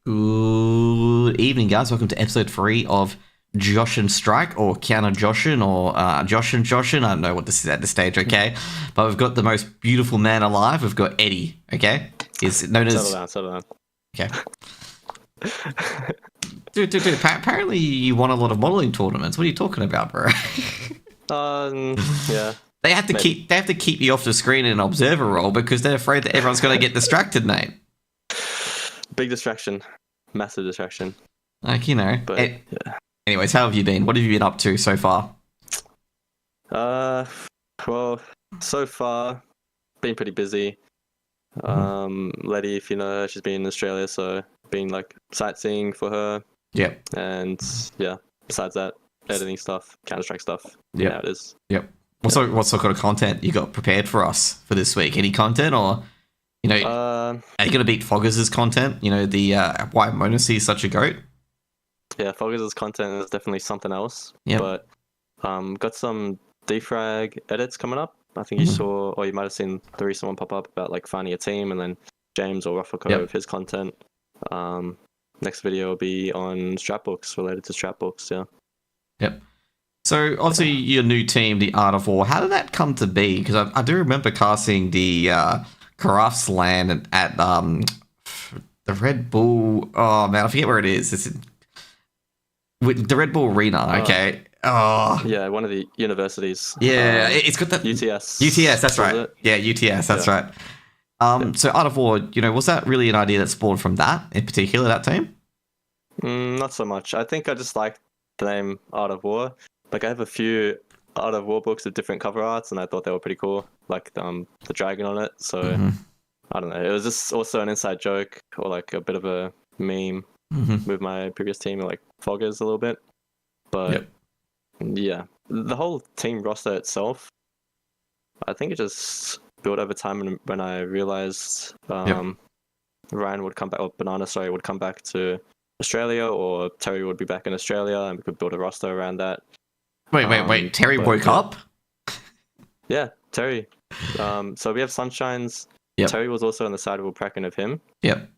Good evening, guys. Welcome to episode 3 of Joshin-Strike, or Counter Joshin, or Joshin. I don't know what this is at this stage, okay? But we've got the most beautiful man alive. We've got Eddie, okay? He's known as... Settle down. Okay. Dude. Apparently you won a lot of modeling tournaments. What are you talking about, bro? Yeah. They have to keep you off the screen in an observer role because they're afraid that everyone's going to get distracted, mate. Big distraction. Massive distraction. Like, you know. But, yeah. Anyways, how have you been? What have you been up to so far? Well, so far, been pretty busy. Letty, if you know her, she's been in Australia, so been like sightseeing for her. Yep. And yeah, besides that, editing stuff, Counter-Strike stuff. Yep. How it is. Yep. What sort of content you got prepared for us for this week? Any content, or you know, are you gonna beat Foggers' content? You know, the why Monacy is such a goat. Yeah, Foggers' content is definitely something else. Yeah. But got some defrag edits coming up. I think you saw, or you might have seen the recent one pop up about like finding a team, and then James or Ruffleco with his content. Next video will be on strapbooks, related to strapbooks. Yeah. Yep. So obviously your new team, the Art of War. How did that come to be? Because I do remember casting the Caraf's LAN at the Red Bull. Oh man, I forget where it is. It's with the Red Bull Arena. Okay. Oh. Yeah, one of the universities. Yeah, it's got that UTS. UTS, that's right. Yeah, UTS, that's right. So Art of War, you know, was that really an idea that spawned from that in particular, that team? Not so much. I think I just like the name Art of War. Like, I have a few Art of War books with different cover arts, and I thought they were pretty cool. Like the dragon on it. So I don't know. It was just also an inside joke, or like a bit of a meme with my previous team, like Foggers a little bit. But yeah, the whole team roster itself, I think it just built over time. And when I realized Ryan would come back, or Banana, would come back to Australia, or Terry would be back in Australia, and we could build a roster around that. Wait. Terry woke up? Yeah, Terry. So we have Sunshine's. Yep. Terry was also on the side of Ulpraken of him. Yep.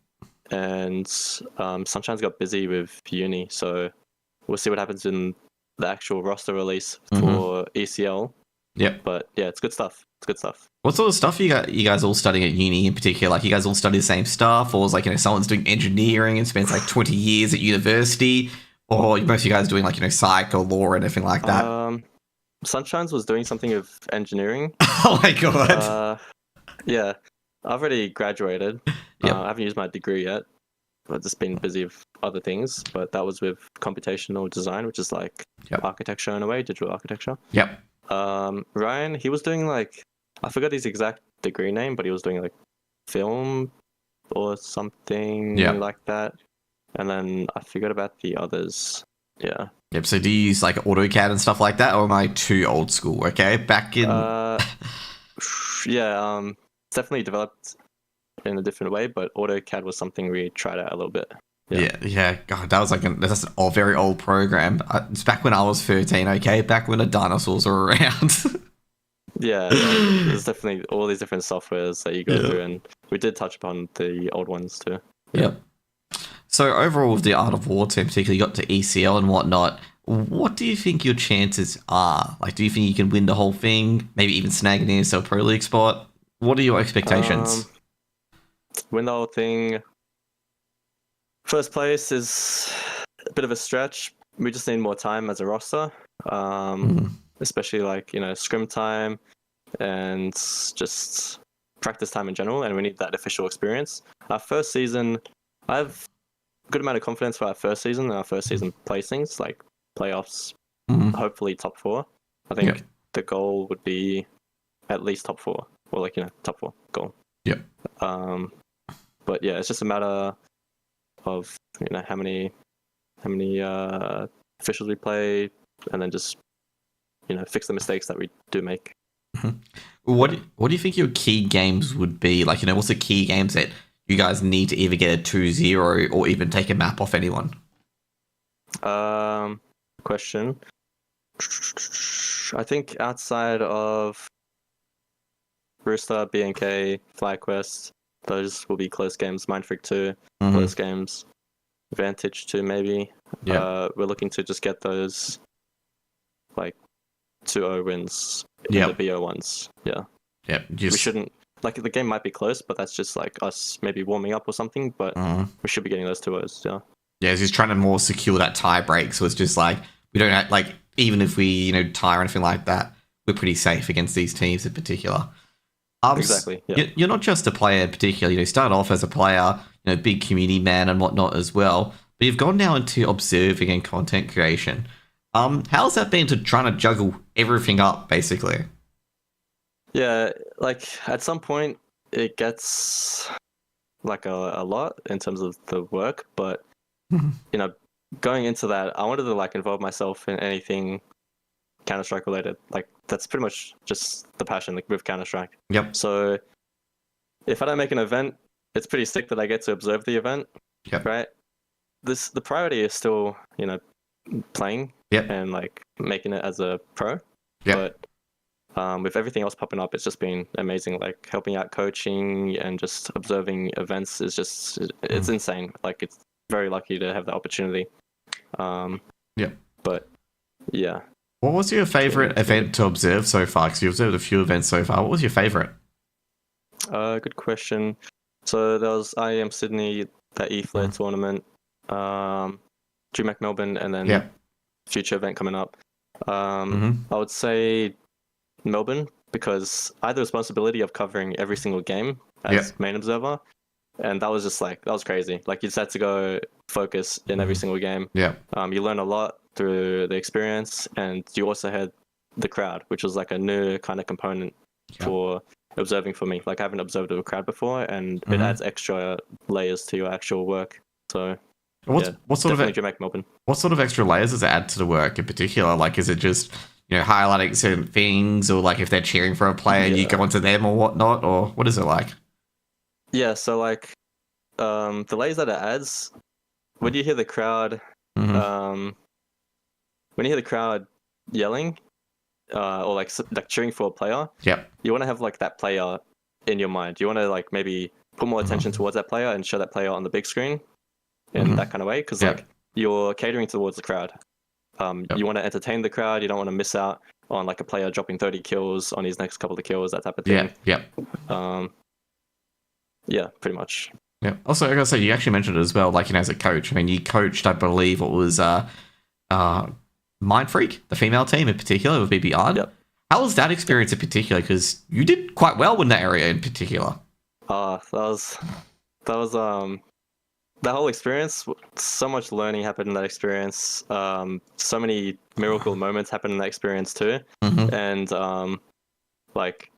And Sunshine's got busy with uni, so we'll see what happens in the actual roster release for ECL. Yep. But yeah, it's good stuff. What sort of stuff you guys all studying at uni in particular? Like, you guys all study the same stuff, or is like, you know, someone's doing engineering and spends like 20 years at university, or most of you guys doing like, you know, psych or law or anything like that? Sunshine's was doing something with engineering. Oh my god. Yeah, I've already graduated. Yep. I haven't used my degree yet. I've just been busy with other things, but that was with computational design, which is like architecture in a way, digital architecture. Yep. Ryan, he was doing like, I forgot his exact degree name, but he was doing like film or something like that. And then I forgot about the others. Yeah. Yep. So do you use like AutoCAD and stuff like that, or am I too old school? Okay, back in. Yeah. Definitely developed in a different way, but AutoCAD was something we tried out a little bit. Yeah. God, that was like that's an very old program. It's back when I was 13. Okay, back when the dinosaurs were around. Yeah, there's definitely all these different softwares that you go through, and we did touch upon the old ones too. Yep. So overall, with the Art of War team, particularly, you got to ECL and whatnot. What do you think your chances are? Like, do you think you can win the whole thing? Maybe even snag an ESL Pro League spot? What are your expectations? Win the whole thing. First place is a bit of a stretch. We just need more time as a roster, especially like, you know, scrim time and just practice time in general. And we need that official experience. Our first season, I have a good amount of confidence for our first season and our first season placings, like playoffs, hopefully top 4. I think the goal would be at least top 4, or like, you know, top 4 goal. Yep. But yeah, it's just a matter of, you know, how many officials we play, and then just, you know, fix the mistakes that we do make. What do you think your key games would be? Like, you know, what's the key games that you guys need to either get a 2-0 or even take a map off anyone? Question. I think outside of Rooster, BNK, FlyQuest, those will be close games. Mindfreak 2, close games. Vantage too, maybe. Yeah. We're looking to just get those like 2-0 wins in Yeah. the BO ones. Yeah. Yeah. We shouldn't, like, the game might be close, but that's just like us maybe warming up or something, but we should be getting those 2-0s, yeah. Yeah, he's just trying to more secure that tie break. So it's just like, we don't have, like, even if we, tie or anything like that, we're pretty safe against these teams in particular. Exactly, yeah. You're not just a player in particular. You started off as a player, big community man and whatnot as well. But you've gone now into observing and content creation. How's that been to trying to juggle everything up, basically? Yeah, like at some point it gets like a lot in terms of the work, but going into that, I wanted to like involve myself in anything Counter-Strike related. Like that's pretty much just the passion like with Counter-Strike. Yep. So if I don't make an event, it's pretty sick that I get to observe the event. Yep. Right? The priority is still, playing Yep. and like making it as a pro. Yep. But with everything else popping up, it's just been amazing. Like helping out coaching and just observing events is just, it's insane. Like it's very lucky to have the opportunity. Yeah. But yeah. What was your favorite event to observe so far? Because you observed a few events so far. What was your favorite? Good question. So there was IEM Sydney, that E-Flare tournament, DreamHack Melbourne, and then future event coming up. I would say Melbourne, because I had the responsibility of covering every single game as main observer, and that was just like, that was crazy. Like you just had to go focus in every single game. Yeah. You learn a lot through the experience, and you also had the crowd, which was like a new kind of component for observing for me. Like I haven't observed a crowd before, and it adds extra layers to your actual work. So what sort of DreamHack Melbourne. What sort of extra layers does it add to the work in particular? Like, is it just highlighting certain things, or like if they're cheering for a player, you go onto them or whatnot, or what is it like? Yeah, so like the layers that it adds, when you hear the crowd, when you hear the crowd yelling, or like cheering for a player, you want to have like that player in your mind. You want to like maybe put more attention towards that player and show that player on the big screen in that kind of way, because like you're catering towards the crowd. You want to entertain the crowd. You don't want to miss out on like a player dropping 30 kills on his next couple of kills, that type of thing. Yeah, pretty much. Yeah. Also, I gotta say, you actually mentioned it as well. Like, as a coach, I mean, you coached, I believe, it was Mind Freak, the female team in particular, with BBR. Yep. How was that experience in particular? Because you did quite well in that area in particular. That was that whole experience. So much learning happened in that experience. So many miracle moments happened in that experience too. And like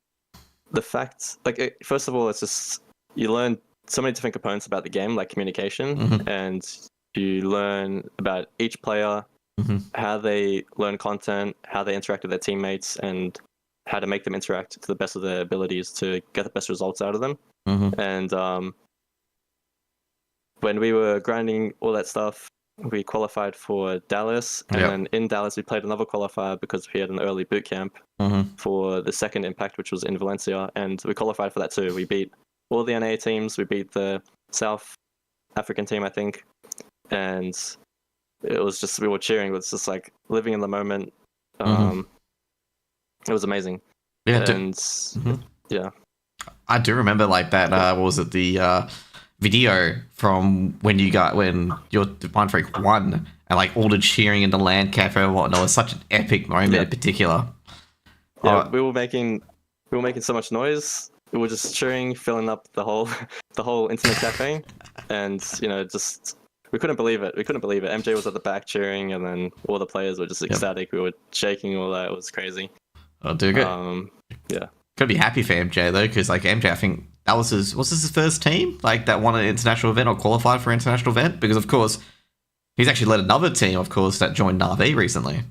the fact, like first of all, it's just you learn so many different components about the game, like communication, and you learn about each player, how they learn content, how they interact with their teammates, and how to make them interact to the best of their abilities to get the best results out of them. And when we were grinding all that stuff, we qualified for Dallas, and then in Dallas we played another qualifier because we had an early boot camp for the second Impact, which was in Valencia, and we qualified for that too. We beat all the NA teams, we beat the South African team, I think, and it was just, we were cheering. It was just like living in the moment. It was amazing. Yeah, I do remember like that. What was it? The video from when your Mind Freak won, and like all the cheering in the LAN cafe and whatnot. It was such an epic moment in particular. Yeah, we were making so much noise. We were just cheering, filling up the whole internet cafe, and just we couldn't believe it. MJ was at the back cheering, and then all the players were just ecstatic. We were shaking all that. It was crazy. Oh, do good. Yeah. Gotta be happy for MJ though, because like MJ, I think that was his first team like that won an international event or qualified for an international event, because of course he's actually led another team, of course, that joined Na'Vi recently.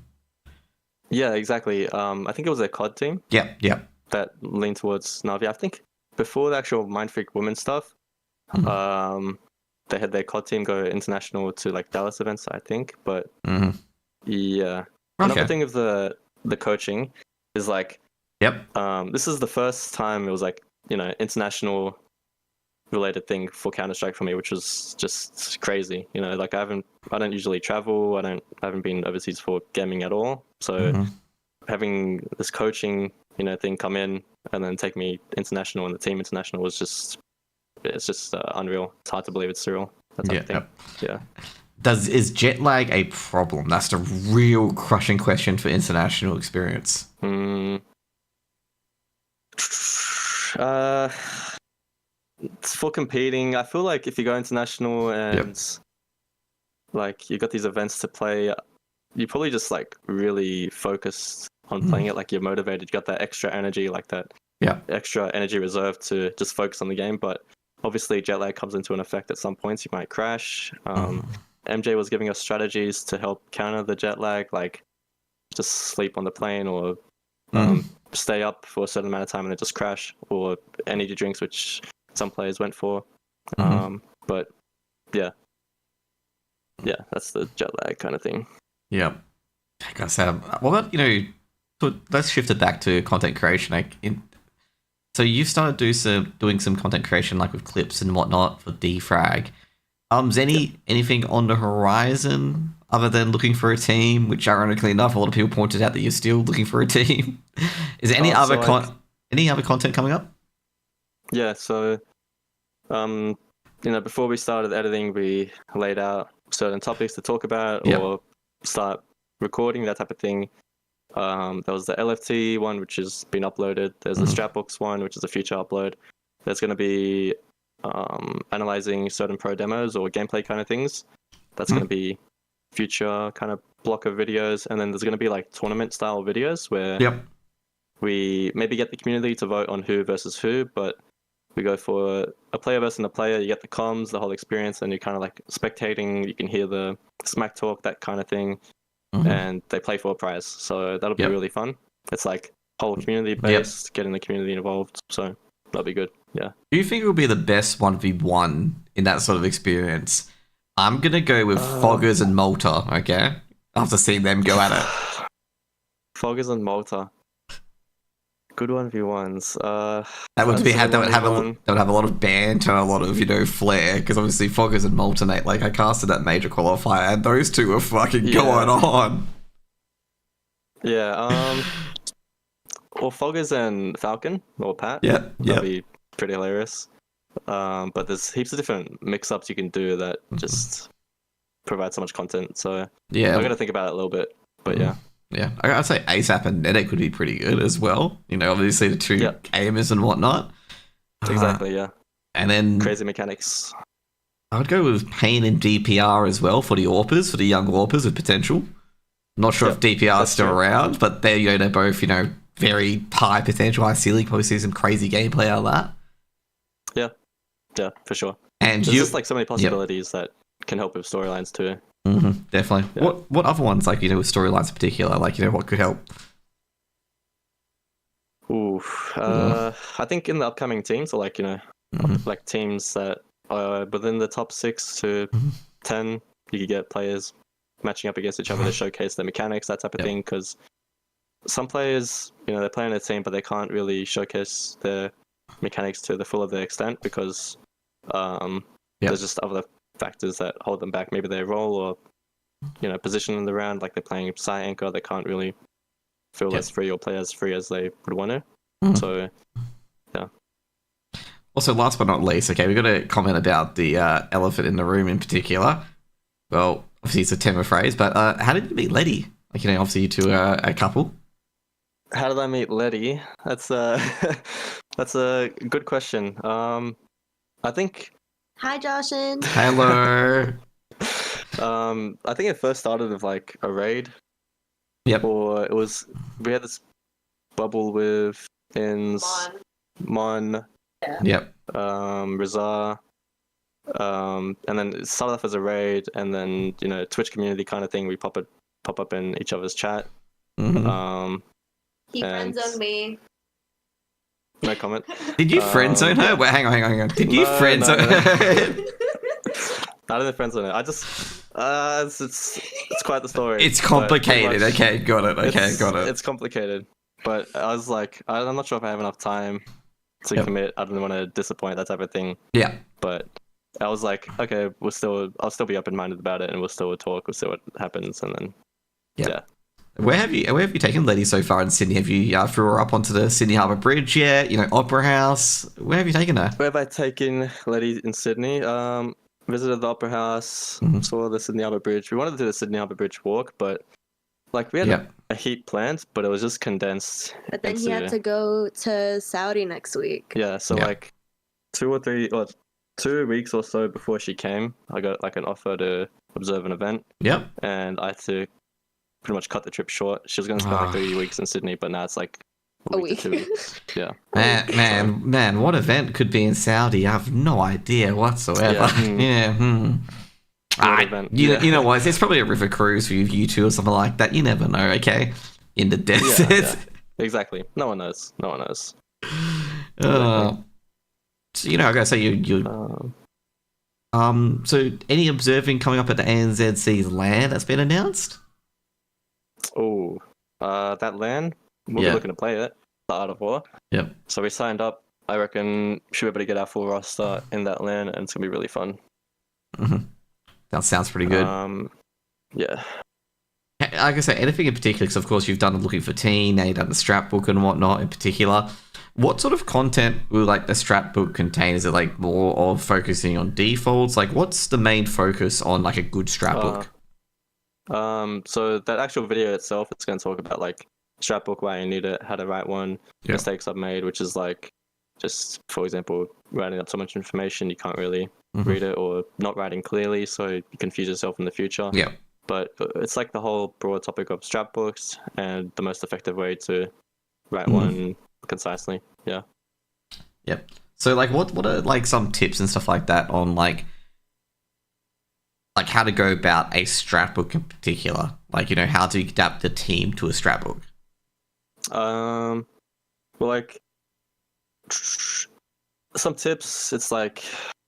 Yeah, exactly. I think it was a COD team. Yeah. That leaned towards Na'Vi. I think before the actual Mind Freak women stuff, they had their COD team go international to like Dallas events, I think. But yeah, another thing of the coaching is like, this is the first time it was like international related thing for Counter-Strike for me, which was just crazy. You know, like I don't usually travel. I haven't been overseas for gaming at all. So having this coaching, you know, thing come in and then take me international and the team international was just, it's just unreal. It's hard to believe it's surreal. That type of thing. Yeah. Is jet lag a problem? That's the real crushing question for international experience. For competing, I feel like if you go international and like you got these events to play, you probably just like really focused on playing it. Like you're motivated, you got that extra energy, like that extra energy reserve to just focus on the game. But obviously jet lag comes into an effect at some points. You might crash. MJ was giving us strategies to help counter the jet lag, like just sleep on the plane or stay up for a certain amount of time and then just crash, or energy drinks, which some players went for. But yeah, that's the jet lag kind of thing. Yeah. Like I said, what about, you know, so let's shift it back to content creation. Like so you've started doing some content creation, like with clips and whatnot for Defrag. Is anything on the horizon other than looking for a team? Which, ironically enough, a lot of people pointed out that you're still looking for a team. Is there any other content coming up? Yeah. So, you know, before we started editing, we laid out certain topics to talk about or start recording, that type of thing. There was the LFT one, which has been uploaded. There's the Strapbox one, which is a future upload. There's going to be analyzing certain pro demos or gameplay kind of things. That's going to be future kind of block of videos. And then there's going to be like tournament style videos where we maybe get the community to vote on who versus who, but we go for a player versus a player. You get the comms, the whole experience, and you're kind of like spectating. You can hear the smack talk, that kind of thing. And they play for a prize. So that'll be really fun. It's like whole community based, getting the community involved. So that'll be good. Yeah. Do you think it will be the best 1v1 in that sort of experience? I'm going to go with Foggers and Malta, okay? After seeing them go at it. Foggers and Malta. Good 1v1s. That would have a lot of banter and a lot of, you know, flair, because obviously Foggers and Malta, mate, like I casted that major qualifier and those two were fucking going on. Yeah, or Foggers and Falcon or Pat. That'd be pretty hilarious. But there's heaps of different mix-ups you can do that just provide so much content. So I got to think about it a little bit. But yeah, I'd say ASAP and Nedek would be pretty good as well. You know, obviously the two aimers and whatnot. Exactly, yeah. And then crazy mechanics. I would go with Pain and DPR as well for the AWPers, for the young AWPers with potential. Not sure if DPR is still around, but they're both, you know, very high potential, high ceiling. Probably see some crazy gameplay out of that. Yeah, for sure. And there's just like so many possibilities that can help with storylines too. Definitely. Yeah. What other ones, like, you know, with storylines in particular, like, you know, what could help? I think in the upcoming teams, or like, you know, like teams that are within the top 6 to 10, you could get players matching up against each other to showcase their mechanics, that type of thing. Because some players, you know, they're playing a team, but they can't really showcase their mechanics to the full of their extent because there's just other factors that hold them back. Maybe their role or, you know, position in the round, like they're playing side anchor, they can't really feel as free or play as free as they would want to. So, yeah. Also, last but not least, okay, we've got to comment about the elephant in the room in particular. Well, obviously it's a Tema phrase, but how did you meet Letty? Like, you know, obviously you two are a couple. How did I meet Letty? That's a good question. I think. Hi, Joshin. Hello. I think it first started with like a raid. Yep. Or we had this bubble with Mon. Yep. Rizar. And then it started off as a raid, and then, you know, Twitch community kind of thing. We pop up in each other's chat. He friend-zoned me. No comment. Did you friend-zone her? Wait, hang on. Did you friend-zone her? I didn't friend-zone her. I just... it's quite the story. It's complicated. Okay, got it. Got it. It's complicated. But I was like, I'm not sure if I have enough time to commit. I didn't want to disappoint, that type of thing. Yeah. But I was like, okay, I'll still be open-minded about it, and we'll still talk. We'll see what happens, and then yeah. Where have you taken Letty so far in Sydney? Have you threw her up onto the Sydney Harbour Bridge yet? Opera House. Where have you taken her? Where have I taken Letty in Sydney? Visited the Opera House, saw the Sydney Harbour Bridge. We wanted to do the Sydney Harbour Bridge walk, but like we had a heat planned, but it was just condensed. But then he had to go to Saudi next week. Yeah, so like 2 weeks or so before she came, I got like an offer to observe an event. Yep. And I had to pretty much cut the trip short. She was going to spend like 3 weeks in Sydney, but now it's like a week. To 2 weeks. Yeah. Man, what event could be in Saudi? I have no idea whatsoever. Yeah. You know what? It's probably a river cruise for you two or something like that. You never know, okay? In the desert. Yeah. Exactly. No one knows. So, I gotta say you so any observing coming up at the ANZC's LAN that's been announced? That LAN, we'll be looking to play it, the Art of War. Yep. So we signed up. I reckon should be able to get our full roster in that LAN, and it's gonna be really fun. That sounds pretty good. Yeah. Like I say, anything in particular, because of course you've done Looking for Teen, now you've done the Strap Book and whatnot in particular. What sort of content will like the Strap Book contain? Is it like more of focusing on defaults? Like what's the main focus on like a good Strap Book? So that actual video itself, it's going to talk about like Strap Book, why you need it, how to write one, mistakes I've made, which is like just, for example, writing up so much information you can't really read it, or not writing clearly, so you confuse yourself in the future. Yeah. But it's like the whole broad topic of Strap Books and the most effective way to write one concisely. Yeah. Yep. So like what are like some tips and stuff like that on like how to go about a Strat Book in particular? Like, how to adapt the team to a Strat Book? Well, like some tips, it's like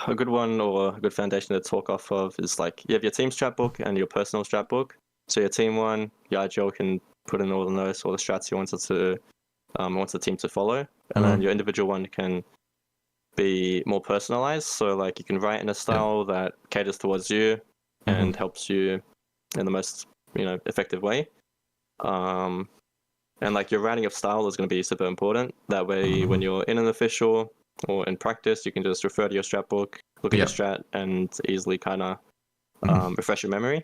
a good one or a good foundation to talk off of is like you have your team Strat Book and your personal Strat Book. So your team one, your IGL can put in all the notes, all the strats you wants the team to follow, and then your individual one can be more personalized. So like you can write in a style that caters towards you and helps you in the most effective way. And like your writing of style is going to be super important. That way, when you're in an official or in practice, you can just refer to your Strat Book, look at your strat, and easily kind of refresh your memory.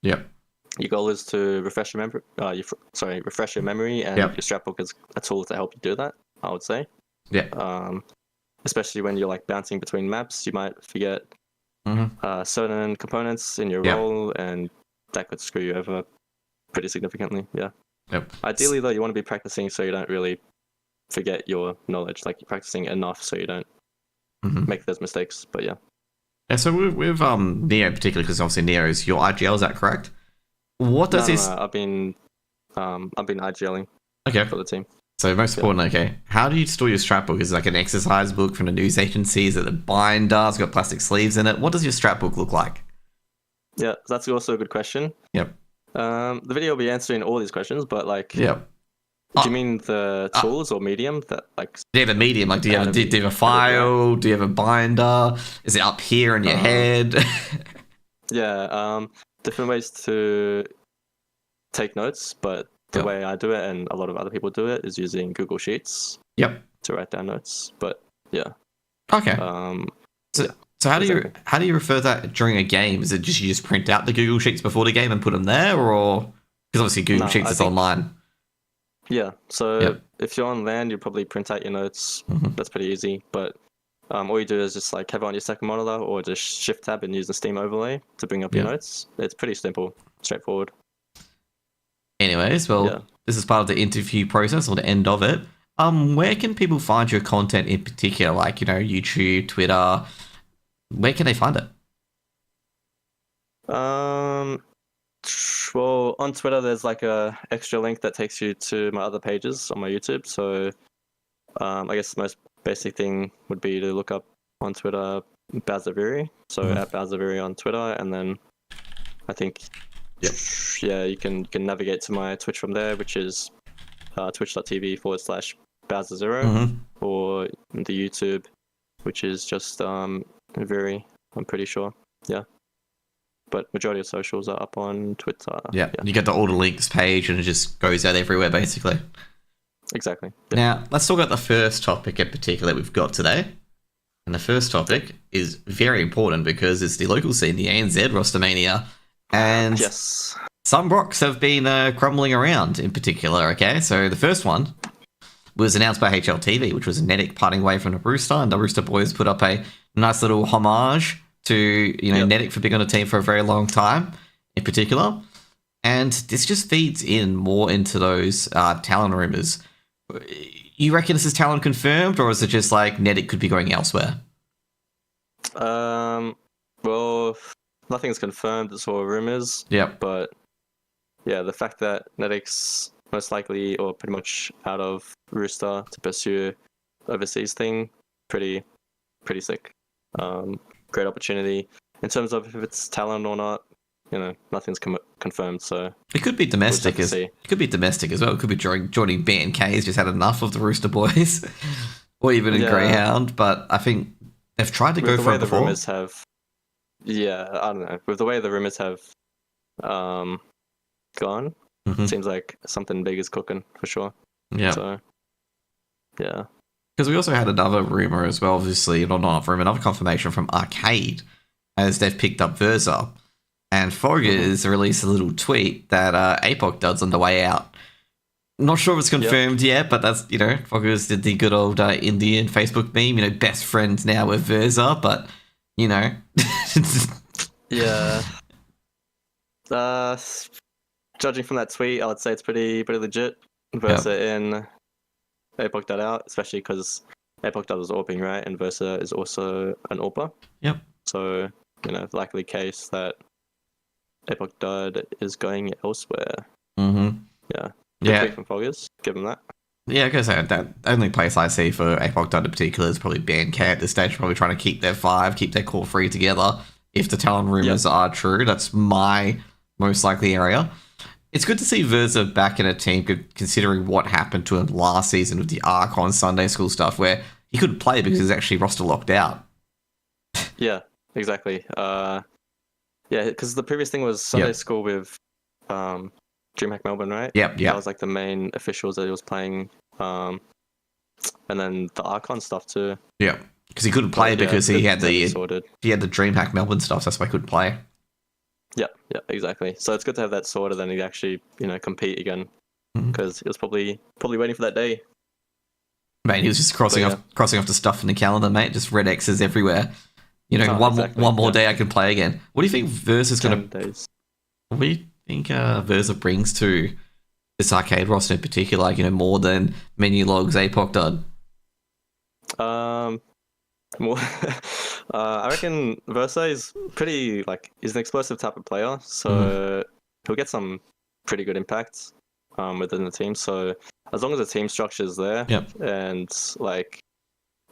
Yep. Your goal is to refresh your memory. Refresh your memory, and your Strat Book is a tool to help you do that, I would say. Yeah. Especially when you're like bouncing between maps, you might forget certain components in your role, and that could screw you over pretty significantly. Yeah. Yep. Ideally, though, you want to be practicing so you don't really forget your knowledge. Like you're practicing enough so you don't make those mistakes. But yeah. Yeah. So with Neo particularly, because obviously Neo is your IGL. Is that correct? What does this? No, I've been IGLing. For the team. So most important, okay. How do you store your Strat Book? Is it like an exercise book from the news agency? Is it a binder? It's got plastic sleeves in it. What does your Strat Book look like? Yeah, that's also a good question. Yep. The video will be answering all these questions, but like, do you mean the tools or medium that like? Yeah, the medium. Like, do you have a file? Do you have a binder? Is it up here in your head? Different ways to take notes, but the way I do it and a lot of other people do it is using Google Sheets. Yep. To write down notes, but yeah. Okay. So how do you refer that during a game? Is it just you just print out the Google Sheets before the game and put them there, or because obviously Google Sheets is online? Yeah. So if you're on LAN, you probably print out your notes. That's pretty easy. But all you do is just like have it on your second monitor, or just Shift Tab and use the Steam overlay to bring up your notes. It's pretty simple, straightforward. Anyways, this is part of the interview process or the end of it. Where can people find your content in particular? Like, YouTube, Twitter. Where can they find it? Well, on Twitter, there's like a extra link that takes you to my other pages on my YouTube. So, I guess the most basic thing would be to look up on Twitter Bazaviri. So at Bazaviri on Twitter, and then I think you can navigate to my Twitch from there, which is twitch.tv/Bazaviri. Bowser Zero, Mm-hmm. or the YouTube, which is just very, I'm pretty sure. Yeah. But majority of socials are up on Twitter. Yeah, you get the all the links page and it just goes out everywhere basically. Exactly. Yeah. Now, let's talk about the first topic in particular we've got today. And the first topic is very important because it's the local scene, the ANZ Rostermania. And Yes. some rocks have been crumbling around in particular, okay? So the first one was announced by HLTV, which was Nedic parting way from the Rooster, and the Rooster boys put up a nice little homage to, Nedic for being on a team for a very long time in particular. And this just feeds in more into those talent rumours. You reckon this is talent confirmed, or is it just like Nedic could be going elsewhere? Well, nothing's confirmed. It's all rumors. Yep. But yeah, the fact that Nedic's most likely or pretty much out of Rooster to pursue overseas thing, pretty sick. Great opportunity. In terms of if it's talent or not, nothing's confirmed. So it could be domestic. It could be domestic as well. It could be joining BNK's just had enough of the Rooster boys, or even in Greyhound. But I think they've tried to go for it before. Rumors have, I don't know. With the way the rumors have gone, it seems like something big is cooking for sure. Yeah. So yeah. Because we also had another rumor as well. Obviously, not rumor, another confirmation from Arcade, as they've picked up Verza. And Foggers released a little tweet that APOC Dud's on the way out. Not sure if it's confirmed yet, but that's, Foggers did the good old Indian Facebook meme, best friends now with Verza, but, Yeah. Judging from that tweet, I would say it's pretty legit. Versa in, APOC Dud out, especially because APOC Dud was AWPing, right? And Versa is also an AWPer. Yep. So, likely case that APOC Dud is going elsewhere. Mm-hmm. Yeah. Yeah. Tweet from Foggers. Give him that. Yeah, I guess that only place I see for APOC Dud in particular is probably BNK at this stage, probably trying to keep their five, keep their core three together. If the talent rumors are true, that's my most likely area. It's good to see Verza back in a team, considering what happened to him last season with the Archon Sunday School stuff, where he couldn't play because he's actually roster locked out. Yeah, exactly. Because the previous thing was Sunday School with DreamHack Melbourne, right? Yep. That was like the main officials that he was playing. And then the Archon stuff too. Yeah, because he couldn't play because he had the DreamHack Melbourne stuff. That's why he couldn't play. Yeah, exactly. So it's good to have that sorted, then he actually, compete again, because he was probably waiting for that day. Mate, he was just crossing off the stuff in the calendar, mate. Just red X's everywhere. One more day I can play again. What do you think Versa's going to? What do you think Versa brings to this arcade roster in particular? More than menu logs, APOC Dud. More, I reckon Versa is pretty he's an explosive type of player, so he'll get some pretty good impacts within the team. So as long as the team structure is there, and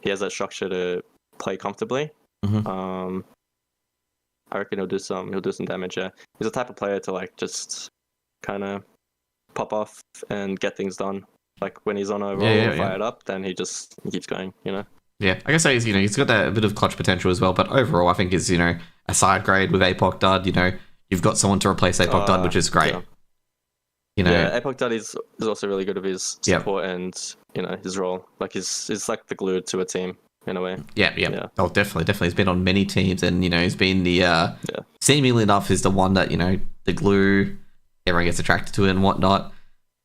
he has that structure to play comfortably, I reckon he'll do some damage. Yeah, he's the type of player to just kind of pop off and get things done. When he's on a roll fired up, then he keeps going. Yeah, I guess he's got that bit of clutch potential as well. But overall, I think is a side grade with APOC Dud. You've got someone to replace APOC Dud, which is great. APOC Dud is also really good with his support and his role. He's like the glue to a team in a way. Yeah. Oh, definitely. He's been on many teams, and he's been the seemingly enough is the one that the glue. Everyone gets attracted to it and whatnot.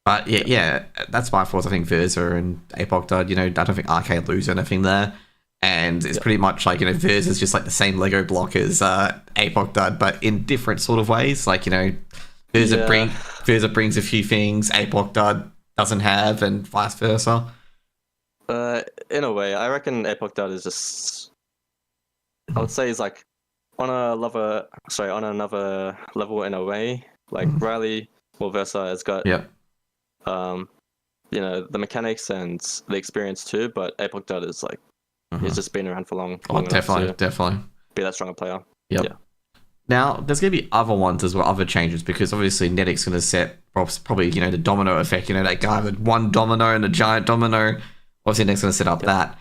But yeah, that's my fault. I think Versa and APOC Dud, I don't think Arcade lose anything there. And it's pretty much Versa's just the same Lego block as APOC Dud, but in different sort of ways. Versa brings a few things APOC Dud doesn't have, and vice versa. In a way, I reckon APOC Dud is just, I would say he's on another level in a way. Riley or Versa has got the mechanics and the experience too, but APOC Dud is he's just been around for long. Definitely. Be that stronger player. Yep. Yeah. Now, there's going to be other ones as well, other changes, because obviously Nedic's going to set probably, the domino effect, that guy with one domino and a giant domino Obviously, next going to set up that.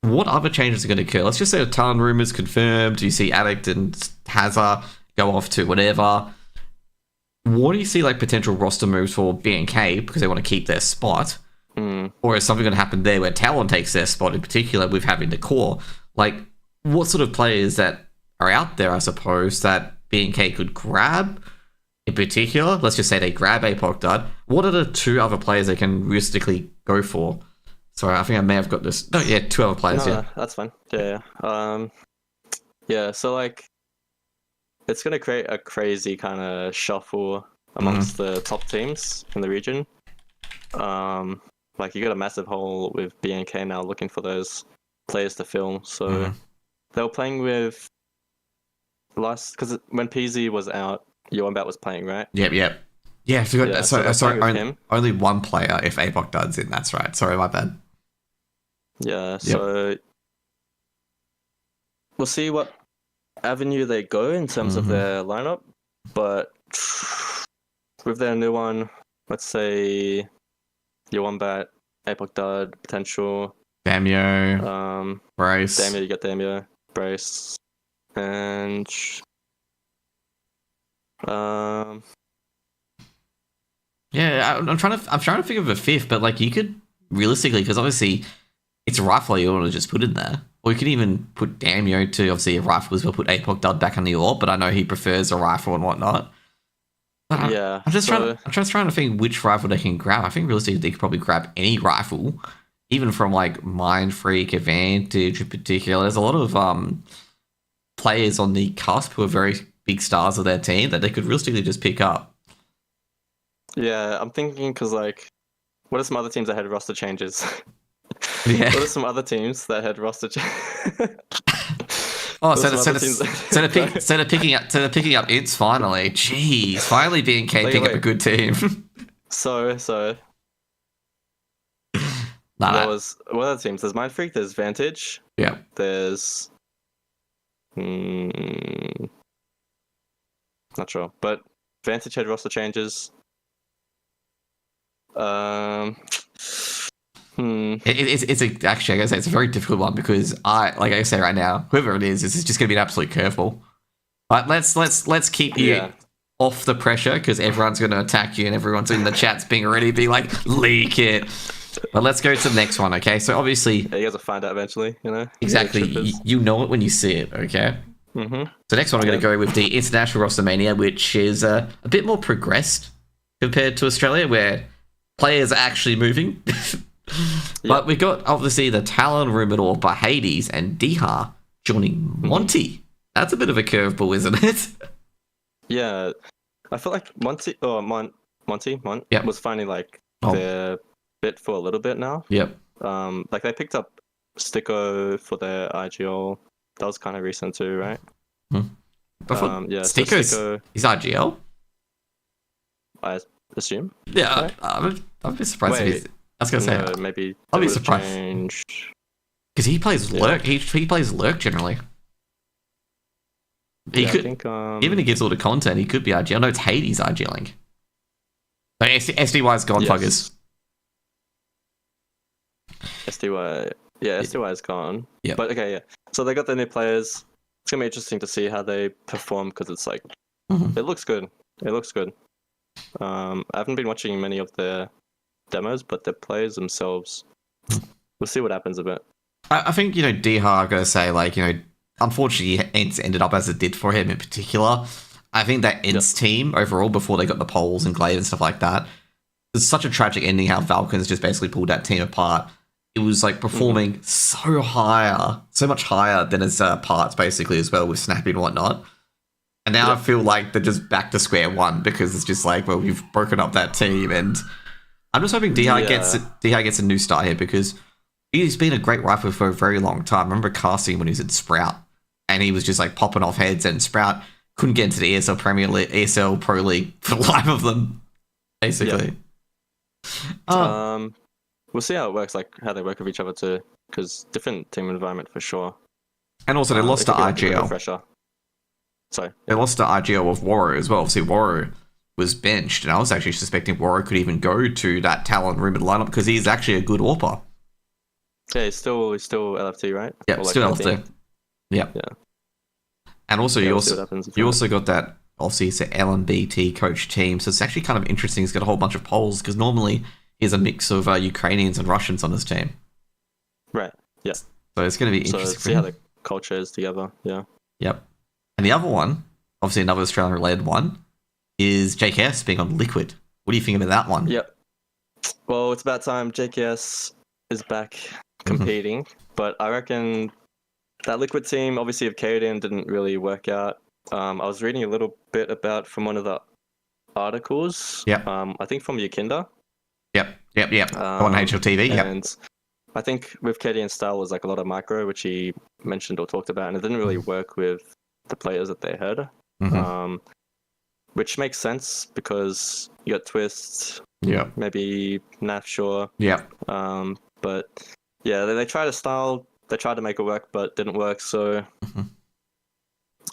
What other changes are going to occur? Let's just say a ton rumors confirmed. You see Addict and Hazard go off to whatever. What do you see like potential roster moves for BNK because they want to keep their spot? Or is something going to happen there where Talon takes their spot in particular with having the core? Like, what sort of players that are out there, I suppose, that BNK could grab in particular? Let's just say they grab APOC Dud. What are the two other players they can realistically go for? Sorry, I think I may have got this. No, yeah, two other players, No, that's fine. Yeah. Yeah, so like, it's going to create a crazy kind of shuffle amongst the top teams in the region. Like, you got a massive hole with BNK now looking for those players to fill. So they were playing with because when PZ was out, Yoambat was playing, right? Yep. Yeah, I forgot. Yeah, sorry, so only one player if APOC Dud's in. That's right. Sorry, my bad. Yeah, so we'll see what avenue they go in terms of their lineup. But with their new one, let's say Yoambat, APOC Dud, potential. Damio, Brace. Damio, you got Damio, Brace, and yeah, I'm trying to think of a fifth, but like you could realistically, because obviously it's a rifle you want to just put in there, or you could even put Damio to obviously a rifle as well. Put APOC Dud back on the AWP, but I know he prefers a rifle and whatnot. But I'm just trying to think which rifle they can grab. I think realistically they could probably grab any rifle, even from like Mind Freak, Advantage in particular. There's a lot of players on the cusp who are very big stars of their team that they could realistically just pick up. Yeah, I'm thinking because like, what are some other teams that had roster changes? Yeah. What are some other teams that had roster changes? Oh, so they're picking up It's finally. Jeez, finally BNK picking up a good team. So what other teams? There's Mind Freak, there's Vantage. Yeah. There's not sure. But Vantage had roster changes. Actually, I gotta say it's a very difficult one because like I say right now, whoever it is, this is just gonna be an absolute curveball. But let's keep you off the pressure because everyone's gonna attack you and everyone's in the chats being ready to be like leak it. But let's go to the next one, okay? So obviously, you guys will find out eventually, you know. Exactly, you know it when you see it, okay? So next one, I'm gonna go with the International Rostermania, which is a bit more progressed compared to Australia, where players are actually moving. But we've got obviously the Talon rumored or by Hades and Diha joining Monty. That's a bit of a curveball, isn't it? Yeah, I feel like Monty was finding like their bit for a little bit now. Yep. Like they picked up Sticko for their IGL. That was kind of recent too, right? Sticko is IGL. I assume. Yeah, right? I'd be surprised if he's. I was gonna say maybe I'll be surprised because he plays lurk. He plays lurk generally. He could think, even he gives all the content. He could be IGL. No, it's Hades IGLing. But SDY's gone, fuckers. SDY is gone. Yeah. But okay, yeah. So they got the new players. It's gonna be interesting to see how they perform because it's like it looks good. It looks good. I haven't been watching many of their demos, but the players themselves, we'll see what happens a bit. I think, Diha, I've got to say, like, unfortunately, Ents ended up as it did for him in particular. I think that Ents team overall, before they got the polls and Glade and stuff like that, it's such a tragic ending how Falcons just basically pulled that team apart. It was like performing so much higher than its parts basically as well with Snappy and whatnot. And now I feel like they're just back to square one because it's just like, well, we've broken up that team and I'm just hoping Diha gets a new start here because he's been a great rifle for a very long time. I remember casting when he was at Sprout and he was just like popping off heads and Sprout couldn't get into the ESL Pro League for the life of them, basically. We'll see how it works, like how they work with each other too, because different team environment for sure. And also they lost to IGL. Sorry. They lost to IGL with Waro as well. Obviously, Waro was benched, and I was actually suspecting Waro could even go to that Talon rumored lineup because he's actually a good AWPer. Yeah, he's still LFT, right? Yeah, Or, like, still 13? LFT. Yeah. Yeah. And also, Yeah, you we'll see also what happens with you that. also got that. Obviously, it's an LNBT coach team, so it's actually kind of interesting. He's got a whole bunch of Poles because normally he's a mix of Ukrainians and Russians on his team. Right. Yeah. So it's going to be So interesting. see how the culture is together. Yeah. Yep. And the other one, obviously another Australian-related one, is JKS being on Liquid. What do you think about that one? Yep. Well, it's about time JKS is back competing, but I reckon that Liquid team, obviously, of Kaden didn't really work out. I was reading a little bit about from one of the articles. Yep. I think from Yakinda. Yep. On HLTV. Yep. And I think with Kaden style was like a lot of micro, which he mentioned or talked about, and it didn't really work with the players that they had. Which makes sense because you got Twist, maybe Naf, sure. Yeah. But yeah, they tried a style, they tried to make it work, but didn't work. So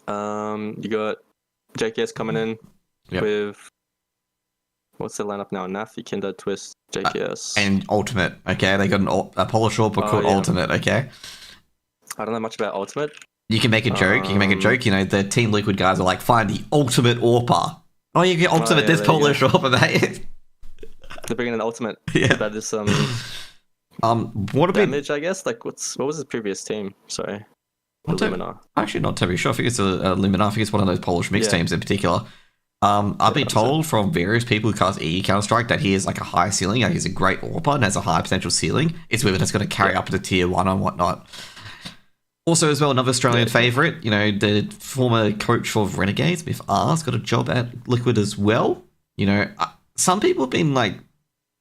you got JKS coming in with what's the lineup now? Naf, Yakinda, Twist, JKS, and Ultimate. Okay, they got a Polish Orpa called Ultimate. Okay. I don't know much about Ultimate. You can make a joke. You know, the Team Liquid guys are like, find the ultimate Orpa. Oh, you get Ultimate. There's Polish Orpa, mate. They're bringing an Ultimate. Yeah. That is what about Damage? I guess. Like, what was his previous team? Sorry. I'm actually not terribly sure. I think it's a Luminar. I think it's one of those Polish mixed teams in particular. I've been told from various people who cast Counter-Strike that he has like a high ceiling. Like he's a great AWPer and has a high potential ceiling. It's whether it's going to carry up to tier 1 and whatnot. Also, as well, another Australian favourite, you know, the former coach for Renegades, Myth R's, got a job at Liquid as well. You know, some people have been like,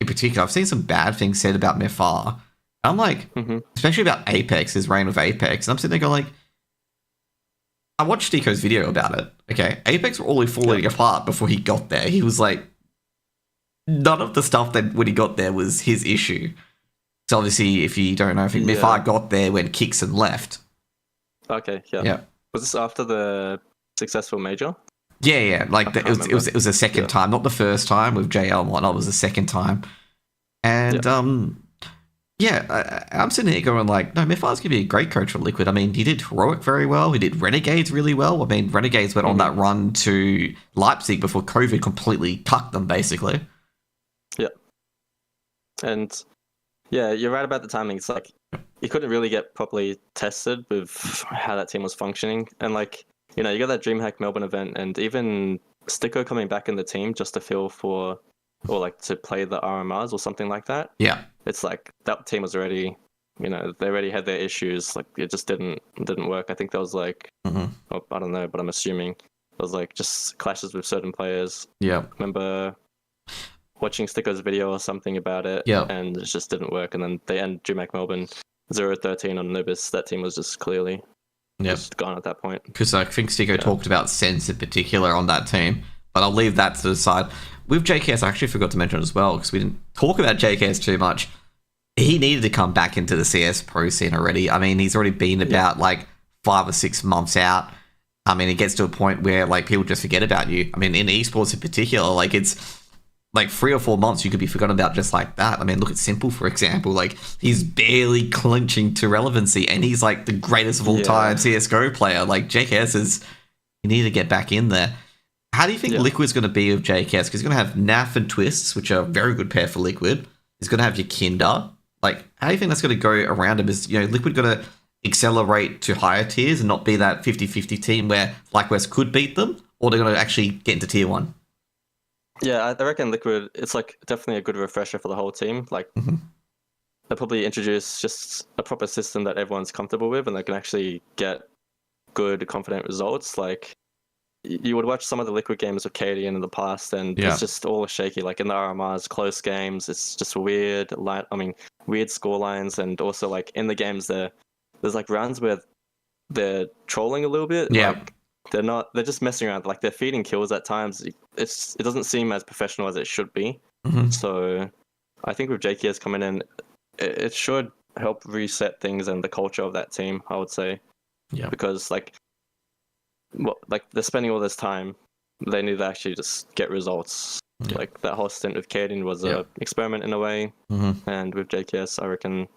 in particular, I've seen some bad things said about Myth R. I'm like, especially about Apex, his reign of Apex. And I'm sitting there going like, I watched Deco's video about it. Okay, Apex were all falling apart before he got there. He was like, none of the stuff that when he got there was his issue. So obviously, if you don't know, I think Myth R got there when Kicks and left. Okay, yeah. Was this after the successful major? Yeah. Like it was a second time, not the first time with JL and whatnot. It was the second time, and I'm sitting here going like, no, Myth R's gonna be a great coach for Liquid. I mean, he did Heroic very well. He did Renegades really well. I mean, Renegades went on that run to Leipzig before COVID completely cucked them, basically. Yeah, and you're right about the timing. It's like he couldn't really get properly tested with how that team was functioning. And like, you know, you got that DreamHack Melbourne event and even Sticko coming back in the team just to feel for, or like to play the RMRs or something like that. Yeah. It's like that team was already, you know, they already had their issues. Like it just didn't work. I think there was like, I don't know, but I'm assuming there was like just clashes with certain players. Yeah. Remember watching Sticko's video or something about it. Yeah. And it just didn't work. And then they end DreamHack Melbourne 0-13 on Nubis. That team was just clearly just gone at that point. Because I think Sticko talked about Sense in particular on that team, but I'll leave that to the side. With JKS, I actually forgot to mention as well, because we didn't talk about JKS too much. He needed to come back into the CS pro scene already. I mean, he's already been about like 5 or 6 months out. I mean, it gets to a point where like people just forget about you. I mean, in esports in particular, like it's like 3 or 4 months you could be forgotten about just like that. I mean, look at Simple, for example. Like, he's barely clinching to relevancy, and he's like the greatest of all time CSGO player. Like, JKS is... You need to get back in there. How do you think Liquid's going to be with JKS? Because he's going to have Naf and Twists, which are a very good pair for Liquid. He's going to have Yakinda. Like, how do you think that's going to go around him? Is, you know, Liquid going to accelerate to higher tiers and not be that 50-50 team where FlyQuest could beat them? Or they're going to actually get into tier 1? Yeah, I reckon Liquid, it's like definitely a good refresher for the whole team. Like, they'll probably introduce just a proper system that everyone's comfortable with and they can actually get good, confident results. Like, you would watch some of the Liquid games with Katie in the past and it's just all shaky. Like in the RMRs, close games, it's just weird, weird score lines. And also like in the games there's like rounds where they're trolling a little bit. Yeah. Like, they're just messing around. Like they're feeding kills at times. It doesn't seem as professional as it should be. So I think with JKS coming in, it should help reset things and the culture of that team, I would say. Yeah. Because like they're spending all this time, they need to actually just get results. Yeah. Like that whole stint with Kaden was a experiment in a way. And with JKS, I reckon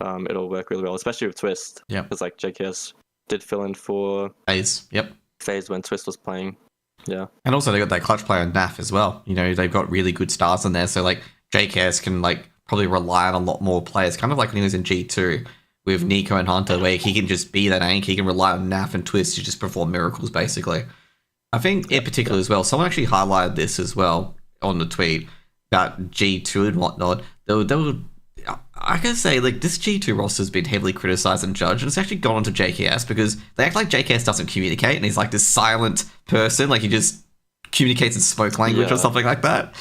it'll work really well, especially with Twist. Yeah. Because like JKS did fill in for Phase. Yep. Phase when Twist was playing. Yeah. And also they got that clutch player in NAF as well. You know, they've got really good stars in there. So like JKS can like probably rely on a lot more players, kind of like when he was in G2 with Nico and Hunter, where he can just be that anchor. He can rely on NAF and Twist to just perform miracles, basically. I think in particular as well, someone actually highlighted this as well on the tweet about G2 and whatnot. They were I gotta say, like, this G2 roster has been heavily criticized and judged, and it's actually gone on to JKS because they act like JKS doesn't communicate, and he's like this silent person, like he just communicates in smoke language or something like that.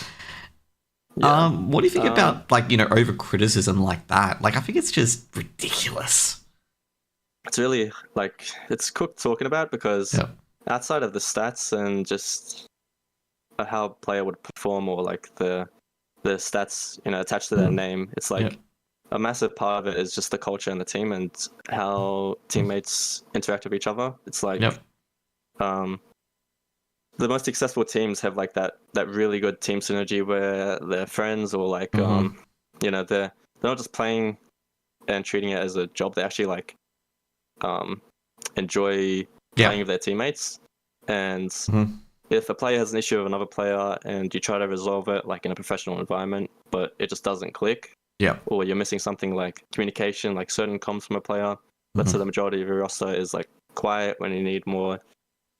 Yeah. What do you think about, like, you know, over criticism like that? Like, I think it's just ridiculous. It's really like it's cooked talking about because outside of the stats and just how a player would perform or like the stats, you know, attached to their name, it's like a massive part of it is just the culture and the team and how teammates interact with each other. It's like the most successful teams have like that really good team synergy where they're friends or like you know, they're not just playing and treating it as a job. They actually like enjoy playing with their teammates. And if a player has an issue with another player and you try to resolve it like in a professional environment, but it just doesn't click, or you're missing something like communication, like certain comms from a player, let's say the majority of your roster is like quiet when you need more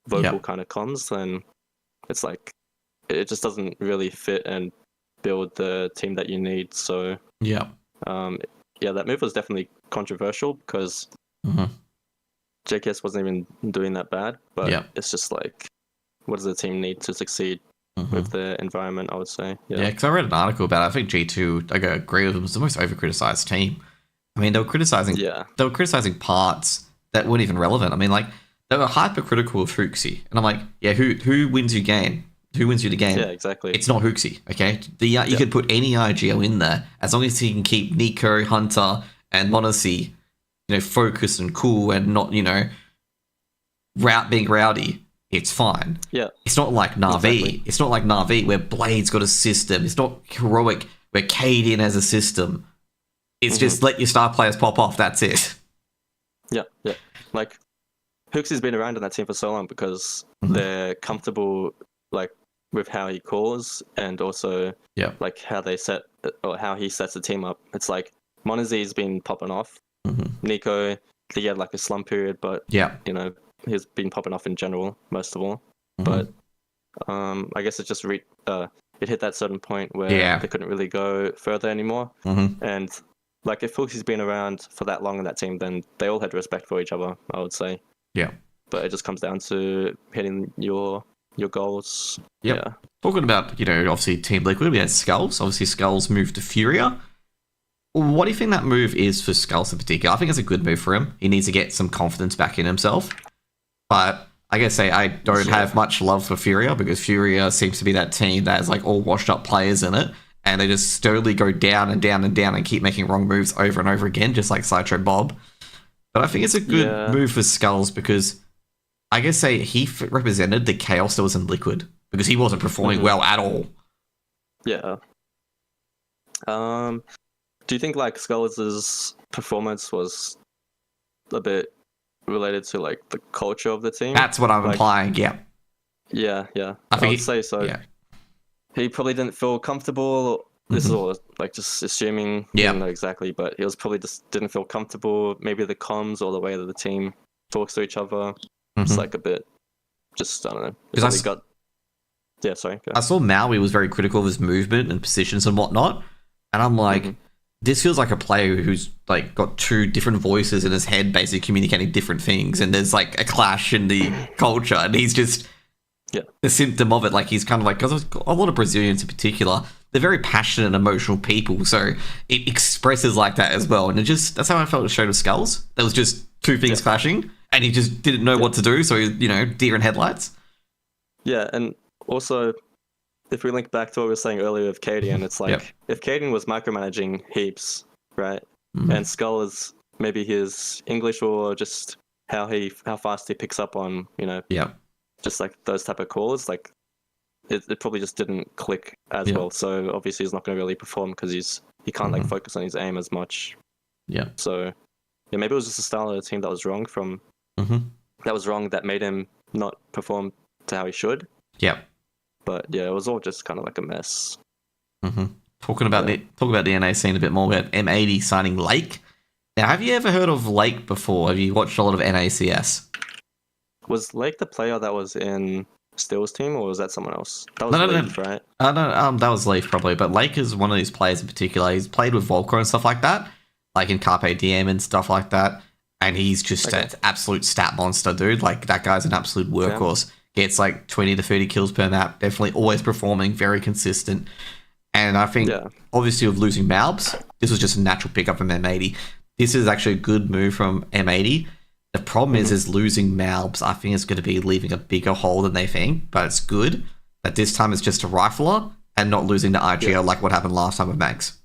vocal kind of comms, then it's like it just doesn't really fit and build the team that you need. So that move was definitely controversial because JKS wasn't even doing that bad, but it's just like, what does the team need to succeed with the environment, I would say. Yeah, because I read an article about it. I think G2, I agree with them, was the most over-criticized team. I mean, they were criticizing parts that weren't even relevant. I mean, like, they were hypercritical of Hooksy. And I'm like, yeah, who wins your game? Who wins you the game? Yeah, exactly. It's not Hooksy, okay? You could put any IGL in there, as long as he can keep Nico, Hunter, and Monacy, you know, focused and cool and not, you know, being rowdy. It's fine. Yeah. It's not like Na'Vi. Exactly. It's not like Na'Vi where Blade's got a system. It's not heroic where Kaden has a system. It's just let your star players pop off. That's it. Yeah. Like, Hooksy's been around in that team for so long because they're comfortable, like, with how he calls and also like how they set or how he sets the team up. It's like Monazy's been popping off. Nico, he had like a slump period, but you know, he's been popping off in general most of all. But I guess it just it hit that certain point where they couldn't really go further anymore. And like if Fulksy's been around for that long in that team, then they all had respect for each other, I would say. Yeah. But it just comes down to hitting your goals. Yep. Yeah. Talking about, you know, obviously Team Liquid, we had Skulls. Obviously Skulls moved to Furia. What do you think that move is for Skulls in particular? I think it's a good move for him. He needs to get some confidence back in himself. But I gotta say, I don't have much love for Furia because Furia seems to be that team that has like all washed up players in it. And they just slowly go down and down and down and keep making wrong moves over and over again, just like Citro Bob. But I think it's a good move for Skulls because I guess he represented the chaos that was in Liquid because he wasn't performing well at all. Yeah. Do you think like Skulls' performance was a bit related to like the culture of the team? That's what I'm implying. Yeah. Yeah. I would say so. Yeah. He probably didn't feel comfortable. This is all like just assuming. Yeah. Don't know exactly, but he was probably just didn't feel comfortable. Maybe the comms or the way that the team talks to each other. It's like a bit. Just I don't know. Because I saw Maui was very critical of his movement and positions and whatnot, and I'm like, this feels like a player who's like got two different voices in his head, basically communicating different things, and there's like a clash in the culture, and he's just the symptom of it. Like he's kind of like, because a lot of Brazilians in particular, they're very passionate and emotional people, so it expresses like that as well, and that's how I felt it showed with Skulls. There was just two things clashing, and he just didn't know what to do, so you know, deer in headlights. Yeah, and also, if we link back to what we were saying earlier with Kaden, it's like, if Kaden was micromanaging heaps, right, and Skull is maybe his English or just how fast he picks up on, you know, just like those type of calls, like, it probably just didn't click as well, so obviously he's not going to really perform because he can't like focus on his aim as much. Yeah. So yeah, maybe it was just the style of the team that was wrong that made him not perform to how he should. Yeah. But yeah, it was all just kind of like a mess. Talking about the NA scene a bit more, about M80 signing Lake. Now, have you ever heard of Lake before? Have you watched a lot of NACS? Was Lake the player that was in Steel's team, or was that someone else? That was No. Leaf, right? No, that was Leaf probably, but Lake is one of these players in particular. He's played with Volker and stuff like that, like in Carpe Diem and stuff like that, and he's just an absolute stat monster, dude. Like, that guy's an absolute workhorse. Gets like 20 to 30 kills per map, definitely always performing, very consistent. And I think, obviously, with losing Malbs, this was just a natural pickup from M80. This is actually a good move from M80. The problem is losing Malbs, I think, is going to be leaving a bigger hole than they think, but it's good that this time it's just a rifler and not losing the IGL like what happened last time with Mags.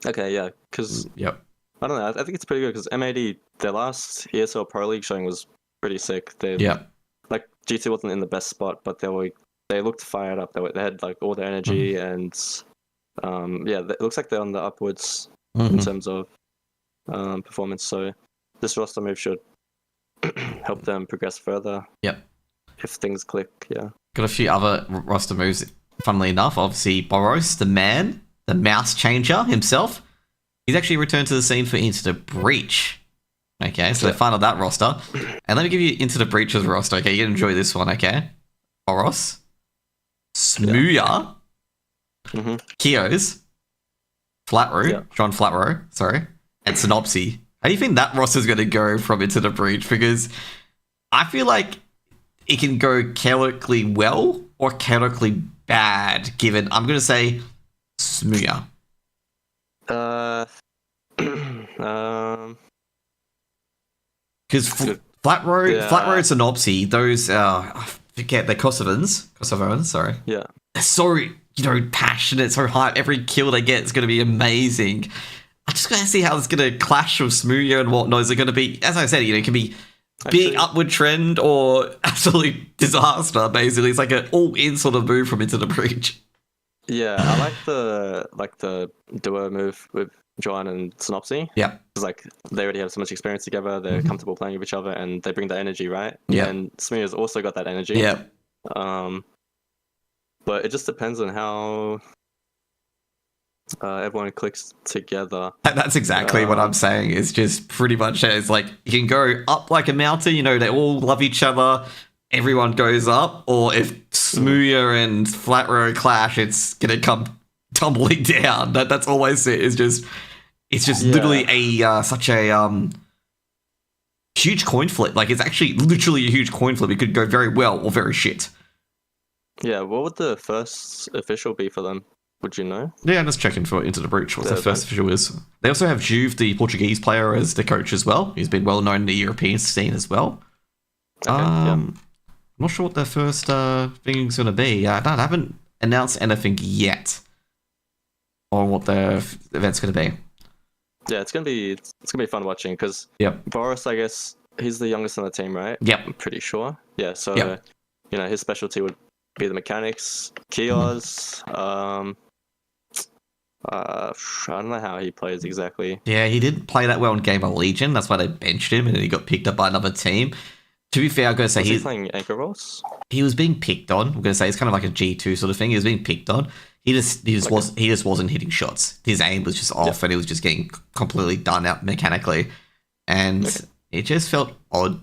Okay, yeah, because I don't know, I think it's pretty good because M80, their last ESL Pro League showing was pretty sick. Like, GT wasn't in the best spot, but they looked fired up. They had like all the energy and it looks like they're on the upwards in terms of performance. So this roster move should help them progress further. Yep. If things click, Got a few other roster moves, funnily enough. Obviously, Boros, the man, the mouse changer himself, he's actually returned to the scene for Into the Breach. Okay, so they finalized that roster. And let me give you Into the Breach's roster, okay? You're going to enjoy this one, okay? Boros, Smooya, Kios, Flatrow, John Flatrow, sorry, and Synopsy. How do you think that roster's going to go from Into the Breach? Because I feel like it can go chaotically well or chaotically bad, given, I'm going to say, Smooya. Because Flatrow and Synopsy, those, I forget, they're Kosovans, sorry. Yeah. They're so, passionate, so hype. Every kill they get is going to be amazing. I'm just going to see how it's going to clash with Smooya and whatnot. Is it going to be, as I said, it can be big upward trend or absolute disaster, basically. It's like an all-in sort of move from Into the Breach. Yeah, I like the duo move with Joanne and Synopsy. Yeah. It's like they already have so much experience together, they're comfortable playing with each other, and they bring that energy, right? Yeah. And Smooya's also got that energy. Yeah. But it just depends on how everyone clicks together. That's exactly what I'm saying. It's just pretty much it. It's like you can go up like a mountain, they all love each other, everyone goes up, or if Smooya and Flatrow clash, it's gonna come tumbling down. That's always it. It's just literally such a huge coin flip. Like, it's actually literally a huge coin flip. It could go very well or very shit. Yeah, what would the first official be for them? Would you know? Yeah, I'm just checking for Into the Breach what the first official is. They also have Juve, the Portuguese player, as the coach as well. He's been well known in the European scene as well. Okay, I'm not sure what their first thing's going to be. I haven't announced anything yet on what their event's going to be. Yeah, it's gonna be fun watching because Boris, I guess he's the youngest on the team, right? Yep. I'm pretty sure. Yeah, so his specialty would be the mechanics. Kios, I don't know how he plays exactly. Yeah, he didn't play that well in Game of Legion. That's why they benched him, and then he got picked up by another team. To be fair, I'm going to say he's playing anchor roles. He was being picked on. I'm going to say it's kind of like a G2 sort of thing. He was being picked on. He just wasn't hitting shots. His aim was just off, and he was just getting completely done out mechanically, and it just felt odd.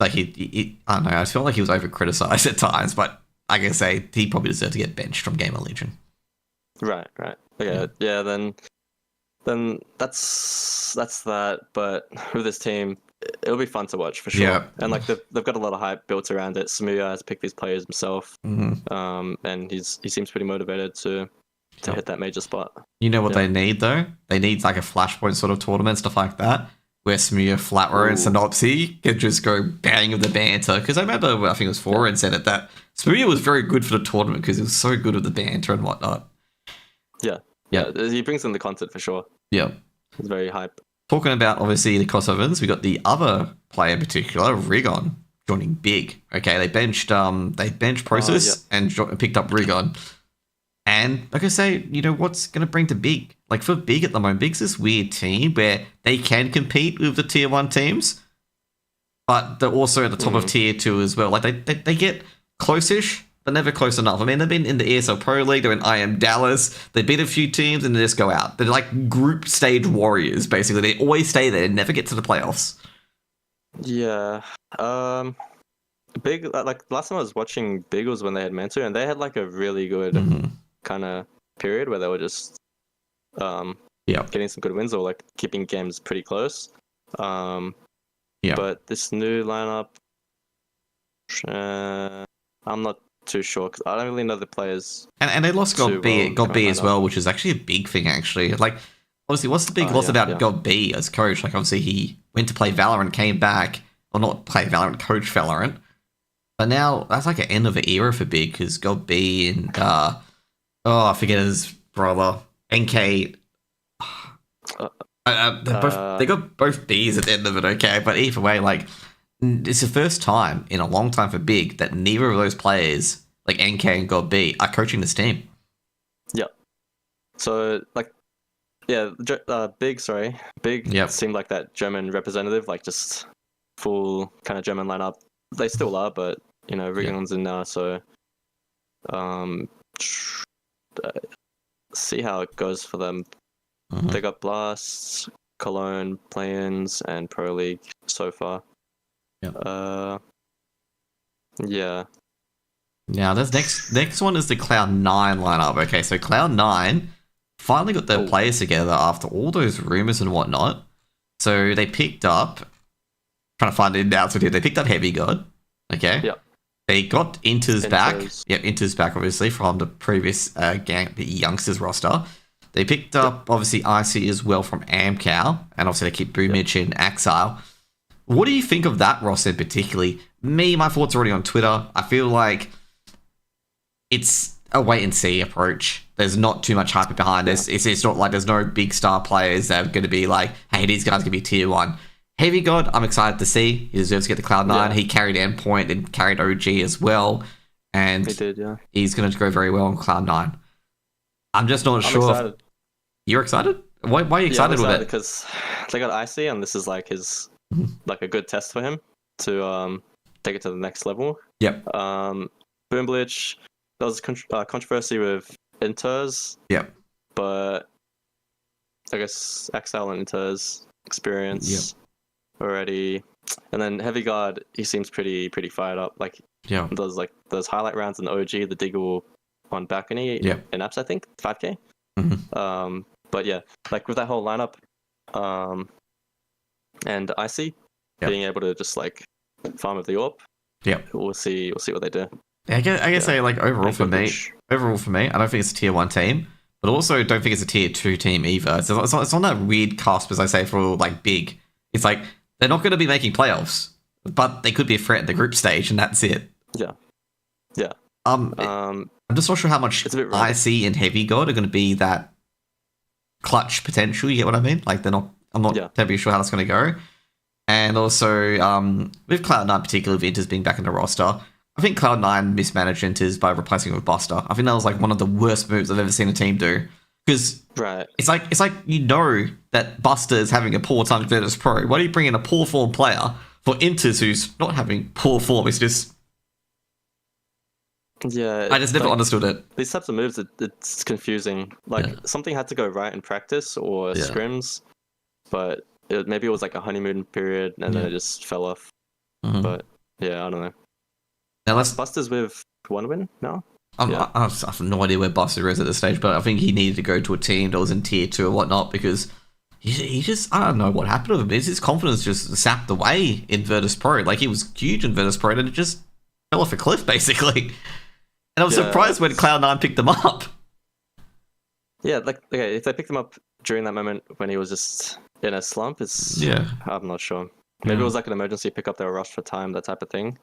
Like I don't know. I felt like he was over criticized at times, but I can say he probably deserved to get benched from Game of Legion. Right. Okay. Yeah. Then that's that. But with this team, it'll be fun to watch for sure. Yeah. And like they've got a lot of hype built around it. Smooya has picked these players himself, and he seems pretty motivated to hit that major spot. You know what they need though? They need like a Flashpoint sort of tournament, stuff like that, where Smooya, Flatrow, and Synopsy can just go bang with the banter. Because I remember, I think it was Foreign said it, that Smooya was very good for the tournament because he was so good with the banter and whatnot. Yeah, he brings in the content for sure. Yeah. It's very hype. Talking about, obviously, the Kosovans, we got the other player in particular, Rigon, joining big. Okay, they benched Process and picked up Rigon. And like I say, what's going to bring to Big? Like for Big at the moment, Big's this weird team where they can compete with the tier 1 teams, but they're also at the top of tier 2 as well. Like they get close-ish, but never close enough. I mean, they've been in the ESL Pro League, they're in IM Dallas, they beat a few teams and they just go out. They're like group stage warriors, basically. They always stay there and never get to the playoffs. Yeah. Big, like last time I was watching Big was when they had Mantu, and they had like a really good kind of period where they were just getting some good wins or like keeping games pretty close. But this new lineup, I'm not too sure because I don't really know the players. And they lost God B as well, which is actually a big thing, actually. Like, obviously, what's the big loss about God B as coach? Like, obviously, he went to play Valorant, came back, or not play Valorant, coach Valorant. But now, that's like an end of an era for Big, because God B and, I forget his brother, NK. They got both Bs at the end of it, okay? But either way, like, it's the first time in a long time for Big that neither of those players, like NK and God B, are coaching this team. Yeah. So, like, Big seemed like that German representative, like just full kind of German lineup. They still are, but, Rigon's in now, so see how it goes for them. They got Blasts, Cologne, Play-ins, and Pro League so far. Yeah. Yeah. Now, this next one is the Cloud9 lineup. Okay, so Cloud9 finally got their players together after all those rumors and whatnot. So they picked up, trying to find the announcement here, they picked up Heavy God. Okay. Yep. They got Inter's back. Yep, Inter's back, obviously, from the previous gang, the youngsters roster. They picked up, obviously, IC as well from Amcal, and obviously they keep Boomich and Axile. What do you think of that roster particularly? My thoughts are already on Twitter. I feel like it's a wait-and-see approach. There's not too much hype behind this. It's not like there's no big star players that are going to be like, hey, these guys can be tier 1. Heavy God, I'm excited to see. He deserves to get the Cloud9. Yeah. He carried Endpoint and carried OG as well. And he did, yeah. He's going to go very well on Cloud9. I'm just not sure. Excited. You're excited? Why are you excited with it? Because they got IC, and this is like his like a good test for him to take it to the next level. Yep. Boomblich, there was controversy with Inters. Yep. But I guess Axel and Inters experience already. And then Heavy Guard, he seems pretty fired up. Like, those highlight rounds in the OG, the Diggle on balcony in apps, I think 5K. But yeah, like with that whole lineup, and IC being able to just like farm with the AWP. We'll see what they do. I guess like overall for me, I don't think it's a tier 1 team, but also don't think it's a tier 2 team either. It's on that weird cusp, as I say, for like Big. It's like they're not going to be making playoffs, but they could be a threat in the group stage, and that's it. Yeah. I'm just not sure how much IC and Heavy God are going to be that clutch potential. You get what I mean? Like I'm not terribly sure how that's going to go. And also with Cloud9 particularly, with Inters being back in the roster, I think Cloud9 mismanaged Inters by replacing it with Buster. I think that was like one of the worst moves I've ever seen a team do. Because it's like that Buster is having a poor time Virtus Pro. Why do you bring in a poor form player for Inters who's not having poor form? It's just I just never understood it. These types of moves, it's confusing. Like something had to go right in practice or scrims, but maybe it was like a honeymoon period and then it just fell off. But yeah, I don't know. Now Buster's with 1 win now. I have no idea where Buster is at this stage, but I think he needed to go to a team that was in tier 2 or whatnot because he just, I don't know what happened to him. His confidence just sapped away in Virtus Pro. Like, he was huge in Virtus Pro and it just fell off a cliff, basically. And I was surprised when Cloud9 picked them up. Yeah, like, okay, if they picked him up during that moment when he was just in a slump, I'm not sure. Maybe it was like an emergency pickup, they were rushed for time, that type of thing.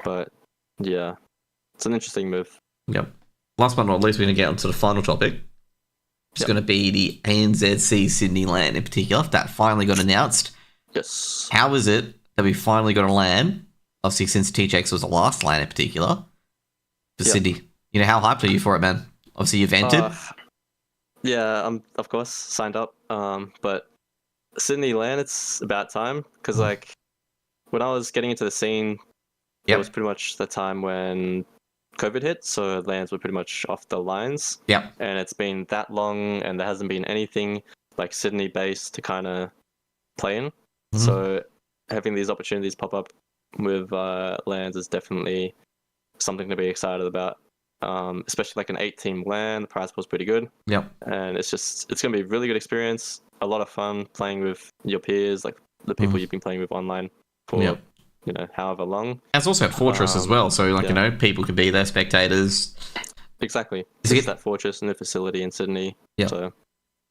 But yeah, it's an interesting move. Yep. Last but not least, we're going to get onto the final topic. It's going to be the ANZC Sydney LAN in particular. That finally got announced. Yes. How is it that we finally got a LAN? Obviously, since TJX was the last LAN in particular for Sydney. How hyped are you for it, man? Obviously, you've entered. Yeah, I'm of course signed up. But Sydney LAN, it's about time because like when I was getting into the scene, it was pretty much the time when COVID hit, so LANs were pretty much off the lines. Yep. And it's been that long, and there hasn't been anything like Sydney based to kind of play in. So having these opportunities pop up with LANs is definitely something to be excited about. Especially like an 8-team LAN, the prize pool is pretty good. Yep. And it's going to be a really good experience. A lot of fun playing with your peers, like the people you've been playing with online for, you know, however long. And it's also at Fortress as well, so like, you know, people could be there, spectators. Exactly. It's that Fortress and the facility in Sydney. Yeah. So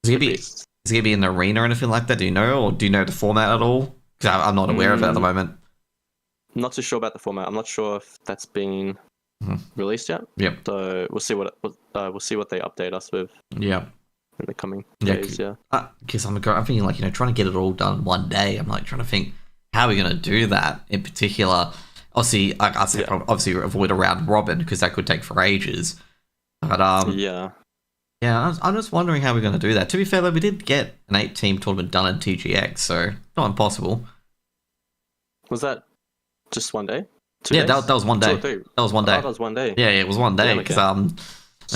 is it going to be in the arena or anything like that? Do you know? Or do you know the format at all? Because I'm not aware of it at the moment. Not too sure about the format. I'm not sure if that's been released yet. Yep. So we'll see what they update us with. Yeah. In the coming days. Yeah. Because I'm thinking like, you know, trying to get it all done one day. I'm like trying to think, how are we going to do that in particular? Obviously, I'd say obviously avoid a round robin because that could take for ages. But I'm just wondering how we're going to do that. To be fair, though, we did get an 8-team tournament done in TGX, so not impossible. Was that just one day? That was one day. That was one day. That was one day. Yeah, it was one day because I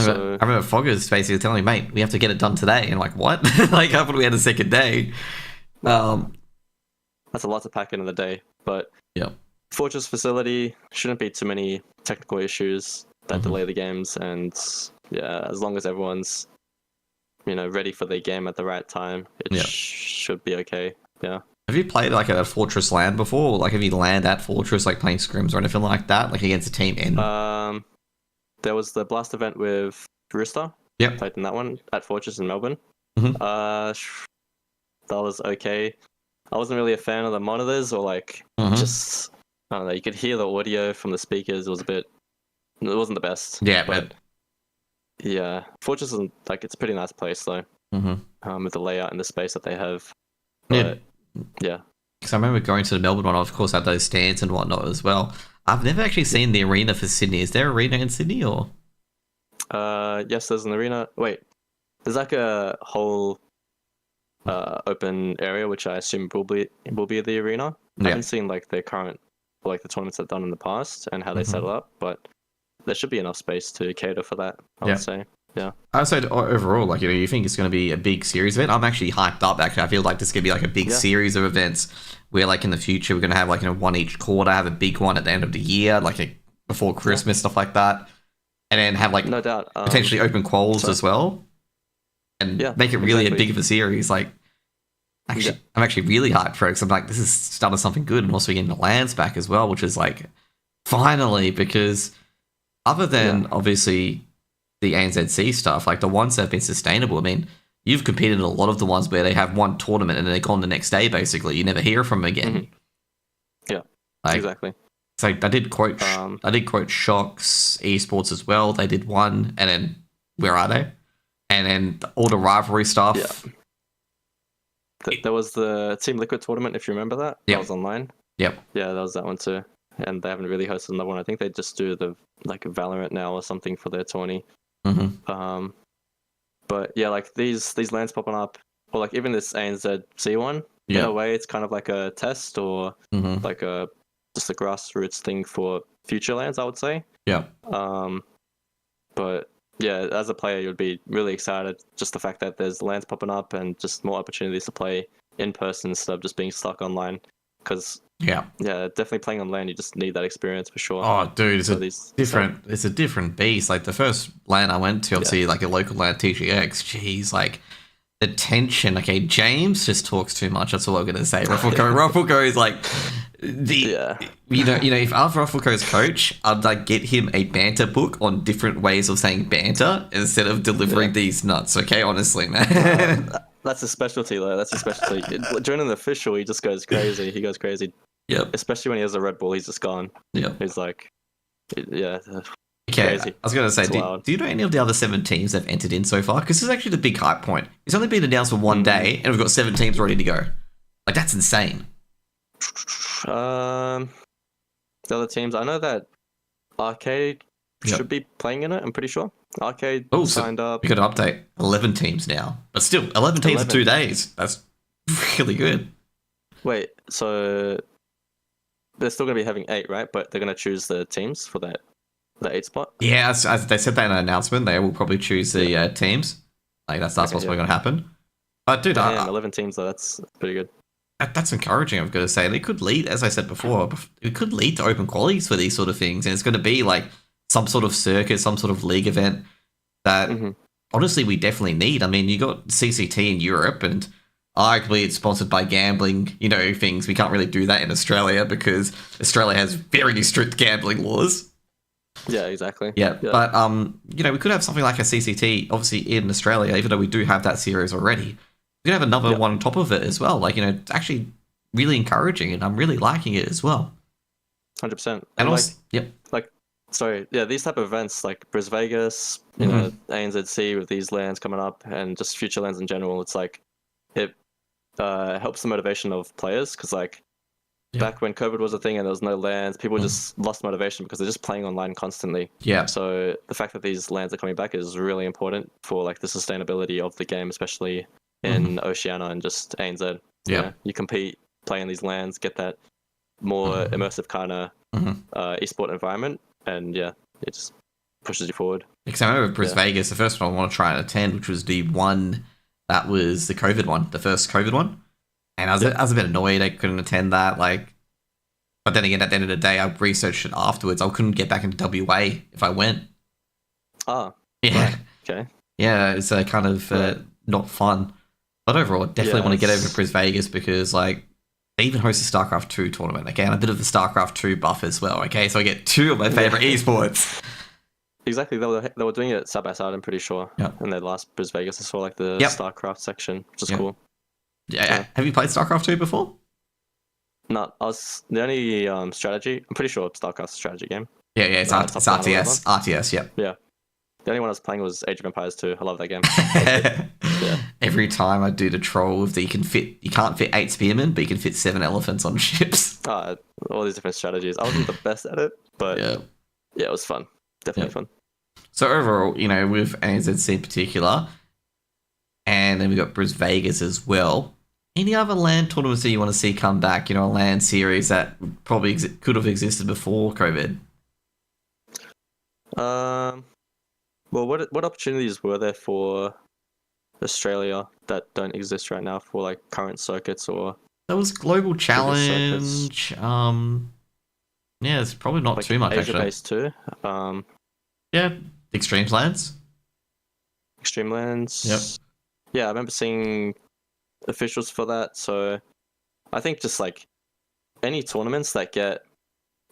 remember Foggers basically telling me, mate, we have to get it done today. And I'm like, what? Like, I thought we had a second day. That's a lot to pack in the day, but Fortress facility shouldn't be too many technical issues that delay the games, and as long as everyone's, you know, ready for their game at the right time, it should be okay. Yeah. Have you played like a Fortress LAN before? Like, have you LANed at Fortress, like playing scrims or anything like that, like against a team in? There was the Blast event with Rooster. Yep. Played in that one at Fortress in Melbourne. That was okay. I wasn't really a fan of the monitors or like just, I don't know, you could hear the audio from the speakers. It wasn't the best. Yeah, but yeah, Fortress is like, it's a pretty nice place though. With the layout and the space that they have. But, yeah. Because I remember going to the Melbourne one, of course, had those stands and whatnot as well. I've never actually seen the arena for Sydney. Is there an arena in Sydney or? Yes, there's an arena. Wait, there's like a whole open area, which I assume will be the arena. I haven't seen like the current, like the tournaments I've done in the past and how they set it up, but there should be enough space to cater for that, I would say. Yeah. I would say overall, like, you know, you think it's going to be a big series event? I'm actually hyped up, actually. I feel like this is going to be like a big series of events where, like, in the future, we're going to have, like, you know, one each quarter, have a big one at the end of the year, like, before Christmas, stuff like that. And then have, like, no doubt, potentially open quals as well. And make it really a big of a series. Like, actually, I'm actually really hyped for it because I'm like, this is starting something good. And also getting the lands back as well, which is, like, finally, because other than, obviously, the ANZC stuff, like the ones that have been sustainable. I mean, you've competed in a lot of the ones where they have one tournament and then they're gone the next day, basically. You never hear from them again. Yeah, like, exactly. So I did quote Shocks Esports as well. They did one, and then where are they? And then all the rivalry stuff. Yeah. There was the Team Liquid tournament, if you remember that. That was online. Yep. Yeah, that was that one too. And they haven't really hosted another one. I think they just do the like Valorant now or something for their tourney. But yeah, like these lands popping up, or like even this ANZC one. In a way, it's kind of like a test or like just a grassroots thing for future lands, I would say. Yeah. But yeah, as a player, you'd be really excited just the fact that there's lands popping up and just more opportunities to play in person instead of just being stuck online. Because definitely playing on LAN, you just need that experience for sure. Oh, dude, it's a different beast. Like the first LAN I went to, obviously, like a local LAN TGX. Jeez, like the tension. Okay, James just talks too much. That's all I'm gonna say. Ruffleco is like you know, if I was Ruffleco's coach, I'd like get him a banter book on different ways of saying banter instead of delivering these nuts. Okay, honestly, man. That's a specialty, though. That's a specialty. During an official, he just goes crazy. He goes crazy. Yep. Especially when he has a Red Bull, he's just gone. Yeah. He's like, Okay, crazy. I was going to say, do you know any of the other 7 teams that have entered in so far? Because this is actually the big hype point. It's only been announced for one day, and we've got 7 teams ready to go. Like, that's insane. The other teams, I know that Arcade Yep. should be playing in it. I'm pretty sure. Arcade Oh, signed up. We got an update. 11 teams now, but still 11 teams in 2 days. That's really good. Wait, so they're still going to be having 8, right? But they're going to choose the teams for the 8 spot. Yeah, as they said that in an announcement, they will probably choose the teams. Like that's what's probably going to happen. But dude, Damn, 11 teams though. That's pretty good. That's encouraging, I've got to say. And it could lead, as I said before, it could lead to open qualies for these sort of things. And it's going to be like some sort of circuit, some sort of league event that honestly we definitely need. I mean, you got CCT in Europe, and arguably it's sponsored by gambling, things. We can't really do that in Australia because Australia has very strict gambling laws. Yeah, exactly. Yeah. But, we could have something like a CCT, obviously, in Australia, even though we do have that series already. We could have another one on top of it as well. Like, it's actually really encouraging, and I'm really liking it as well. 100%. And also, these type of events like Bris Vegas, ANZC with these LANs coming up, and just future LANs in general, it's like it helps the motivation of players because back when COVID was a thing and there was no LANs, people just lost motivation because they're just playing online constantly. Yeah. So the fact that these LANs are coming back is really important for the sustainability of the game, especially in Oceania and just ANZ. Yeah. You compete, play in these LANs, get that more immersive kind of esport environment, and it just pushes you forward. Because I remember Bris Vegas, the first one I want to try and attend, which was the one that was the COVID one, the first COVID one. And I was a bit annoyed I couldn't attend that. But then again, at the end of the day, I researched it afterwards. I couldn't get back into WA if I went. Ah. Yeah. Right. Okay. Yeah, it's kind of not fun. But overall, I definitely want to get over to Bris Vegas because, they even host a StarCraft 2 tournament. Okay, I'm a bit of a StarCraft 2 buff as well. Okay, so I get 2 of my favorite esports. Exactly, they were doing it side by side, I'm pretty sure. Yeah. In their last Bris Vegas, I saw the StarCraft section, which is cool. Yeah. Have you played StarCraft 2 before? No, I was the only strategy. I'm pretty sure StarCraft's a strategy game. Yeah, it's RTS. RTS, yeah. Yeah. The only one I was playing was Age of Empires 2. I love that game. Every time I do the troll with you can't fit 8 spearmen, but you can fit 7 elephants on ships. All these different strategies. I wasn't the best at it, but yeah, it was fun. Definitely fun. So overall, with ANZC in particular, and then we got Bris Vegas as well. Any other LAN tournaments that you want to see come back? A LAN series that probably could have existed before COVID. Well, what opportunities were there for Australia that don't exist right now for current circuits or? There was Global Challenge. Yeah, it's probably not too much Asia actually. Based too. Yeah, Extreme LANs. Extreme LANs. Yep. Yeah, I remember seeing officials for that. So I think just any tournaments that get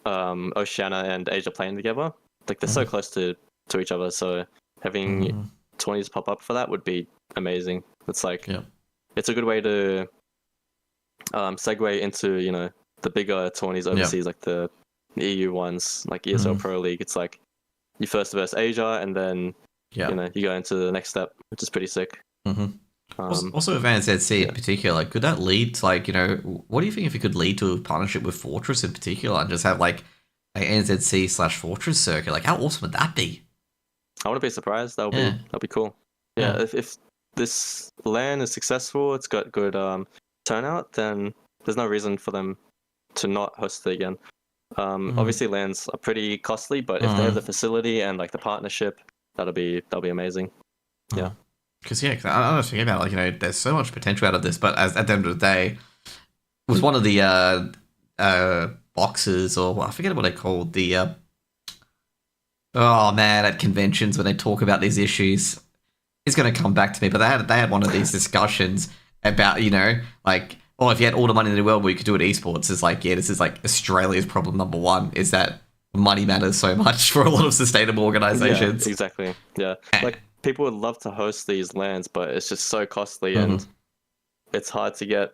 Oceania and Asia playing together, they're so close to each other. So having 20s pop up for that would be amazing. It's it's a good way to segue into the bigger tourneys overseas, like the EU ones, like ESL Pro League. It's you first versus Asia, and then you go into the next step, which is pretty sick. Also with ANZC in particular, could that lead to what do you think if it could lead to a partnership with Fortress in particular and just have a ANZC/Fortress circuit? How awesome would that be? I wouldn't be surprised. That'd be cool. Yeah, if this LAN is successful, it's got good turnout, then there's no reason for them to not host it again. Obviously LANs are pretty costly, but if they have the facility and the partnership, that'll be amazing. Yeah. Because I don't think about there's so much potential out of this, but at the end of the day, it was one of the boxes, or I forget what they called the at conventions when they talk about these issues. It's going to come back to me, but they had one of these discussions about if you had all the money in the world, we could do it esports. It's this is Australia's problem number one is that money matters so much for a lot of sustainable organizations. Yeah, exactly. Yeah. People would love to host these LANs, but it's just so costly and it's hard to get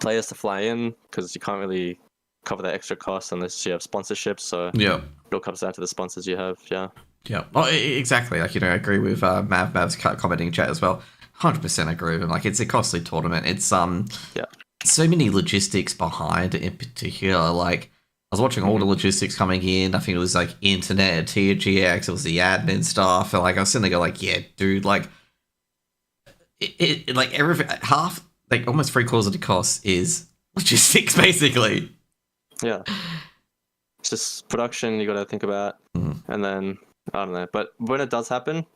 players to fly in because you can't really cover that extra cost unless you have sponsorships. So it all comes down to the sponsors you have. Yeah. Yeah. Oh, exactly. I agree with Mav's commenting in chat as well. 100% agree with him. It's a costly tournament. It's so many logistics behind it in particular. was watching all the logistics coming in. I think it was like internet, TGX, it was the admin stuff, and like I was sitting there going like, yeah, dude, like it like everything half, like almost 3/4 of the cost is logistics basically. Yeah. It's just production you got to think about, and then I don't know. But when it does happen,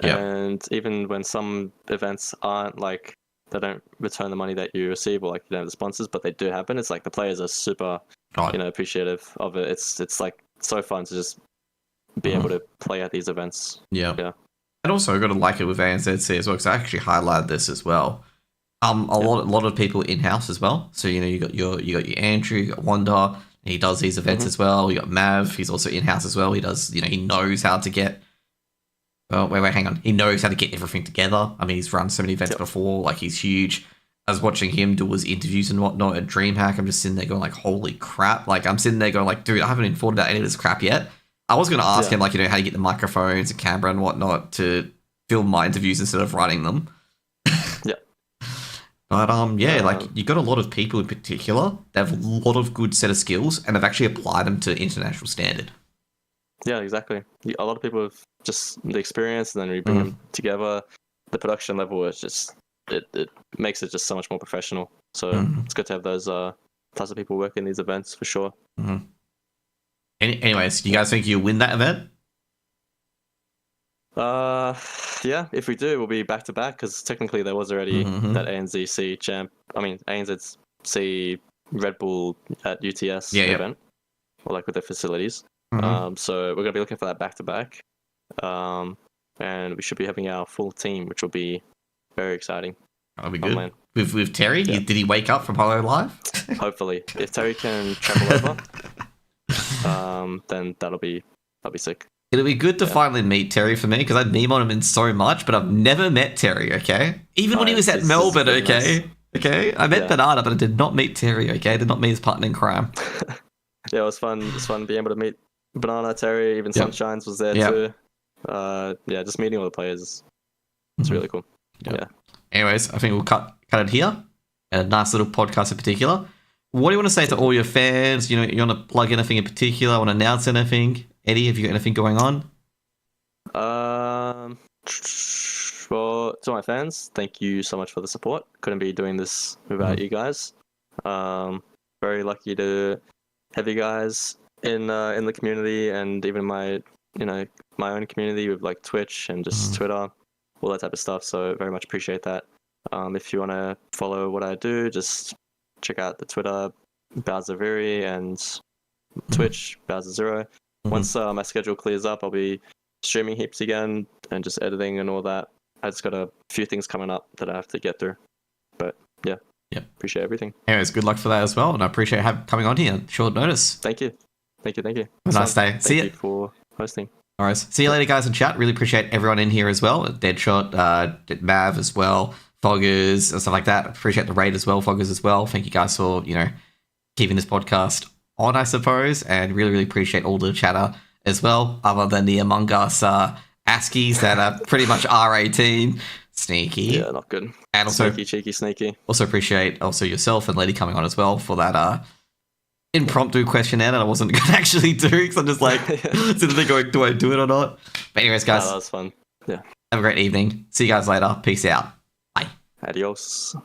and even when some events aren't like they don't return the money that you receive, or like you don't have the sponsors, but they do happen, it's like the players are super, appreciative of it. It's like so fun to just be able to play at these events. Yeah. And also, I got to like it with ANZC as well, because I actually highlighted this as well. A lot of people in house as well. So you got your Andrew, you got Wanda. He does these events as well. You got Mav. He's also in house as well. He does. He knows how to get. Oh wait, hang on. He knows how to get everything together. I mean, he's run so many events before. Like he's huge. I was watching him do his interviews and whatnot at DreamHack. I'm just sitting there going like, holy crap! Like I'm sitting there going like, dude, I haven't even thought about any of this crap yet. I was going to ask him like, how do you get the microphones and camera and whatnot to film my interviews instead of writing them. But like you got a lot of people in particular that have a lot of good set of skills and have actually applied them to international standard. Yeah, exactly. A lot of people have just the experience, and then we bring them together. The production level is just it makes it just so much more professional. So it's good to have those types of people working these events for sure. Anyways, do you guys think you'll win that event? Yeah, if we do, we'll be back to back, because technically there was already that ANZC ANZC Red Bull at UTS event, or like with their facilities. So we're gonna be looking for that back to back, and we should be having our full team, which will be very exciting. That'll be good. With Terry, did he wake up from Hollow Live? Hopefully, if Terry can travel over, then that'll be sick. It'll be good to finally meet Terry for me, because I meme on him in so much, but I've never met Terry, okay? Even when he was at Melbourne, okay? Nice. Okay? I met Banana, but I did not meet Terry, okay? I did not meet his partner in crime. Yeah, it was fun. It was fun being able to meet Banana, Terry, even Sunshines was there too. Just meeting all the players. It's really cool. Yeah. Anyways, I think we'll cut it here. A nice little podcast in particular. What do you want to say to all your fans? You want to plug anything in particular? Want to announce anything? Eddie, have you got anything going on? Well, to my fans, thank you so much for the support. Couldn't be doing this without you guys. Very lucky to have you guys in the community, and even my own community with like Twitch and just Twitter, all that type of stuff. So very much appreciate that. If you want to follow what I do, just check out the Twitter Bowser and Twitch Bowser0. Once my schedule clears up, I'll be streaming heaps again and just editing and all that. I just got a few things coming up that I have to get through. But yeah, appreciate everything. Anyways, good luck for that as well, and I appreciate coming on here short notice. Thank you. Have a nice day. See you. Thank you for hosting. All right. See you later, guys, in chat. Really appreciate everyone in here as well. Deadshot, Mav as well, Foggers and stuff like that. Appreciate the raid as well, Foggers as well. Thank you guys for keeping this podcast on, I suppose, and really, really appreciate all the chatter as well, other than the Among Us ASCIIs that are pretty much R18. Sneaky. Yeah, not good. And also, cheeky, sneaky. Also appreciate yourself and Lady coming on as well for that impromptu questionnaire that I wasn't going to actually do, because I'm just like, sitting there going, do I do it or not? But anyways, guys. That was fun. Yeah. Have a great evening. See you guys later. Peace out. Bye. Adios.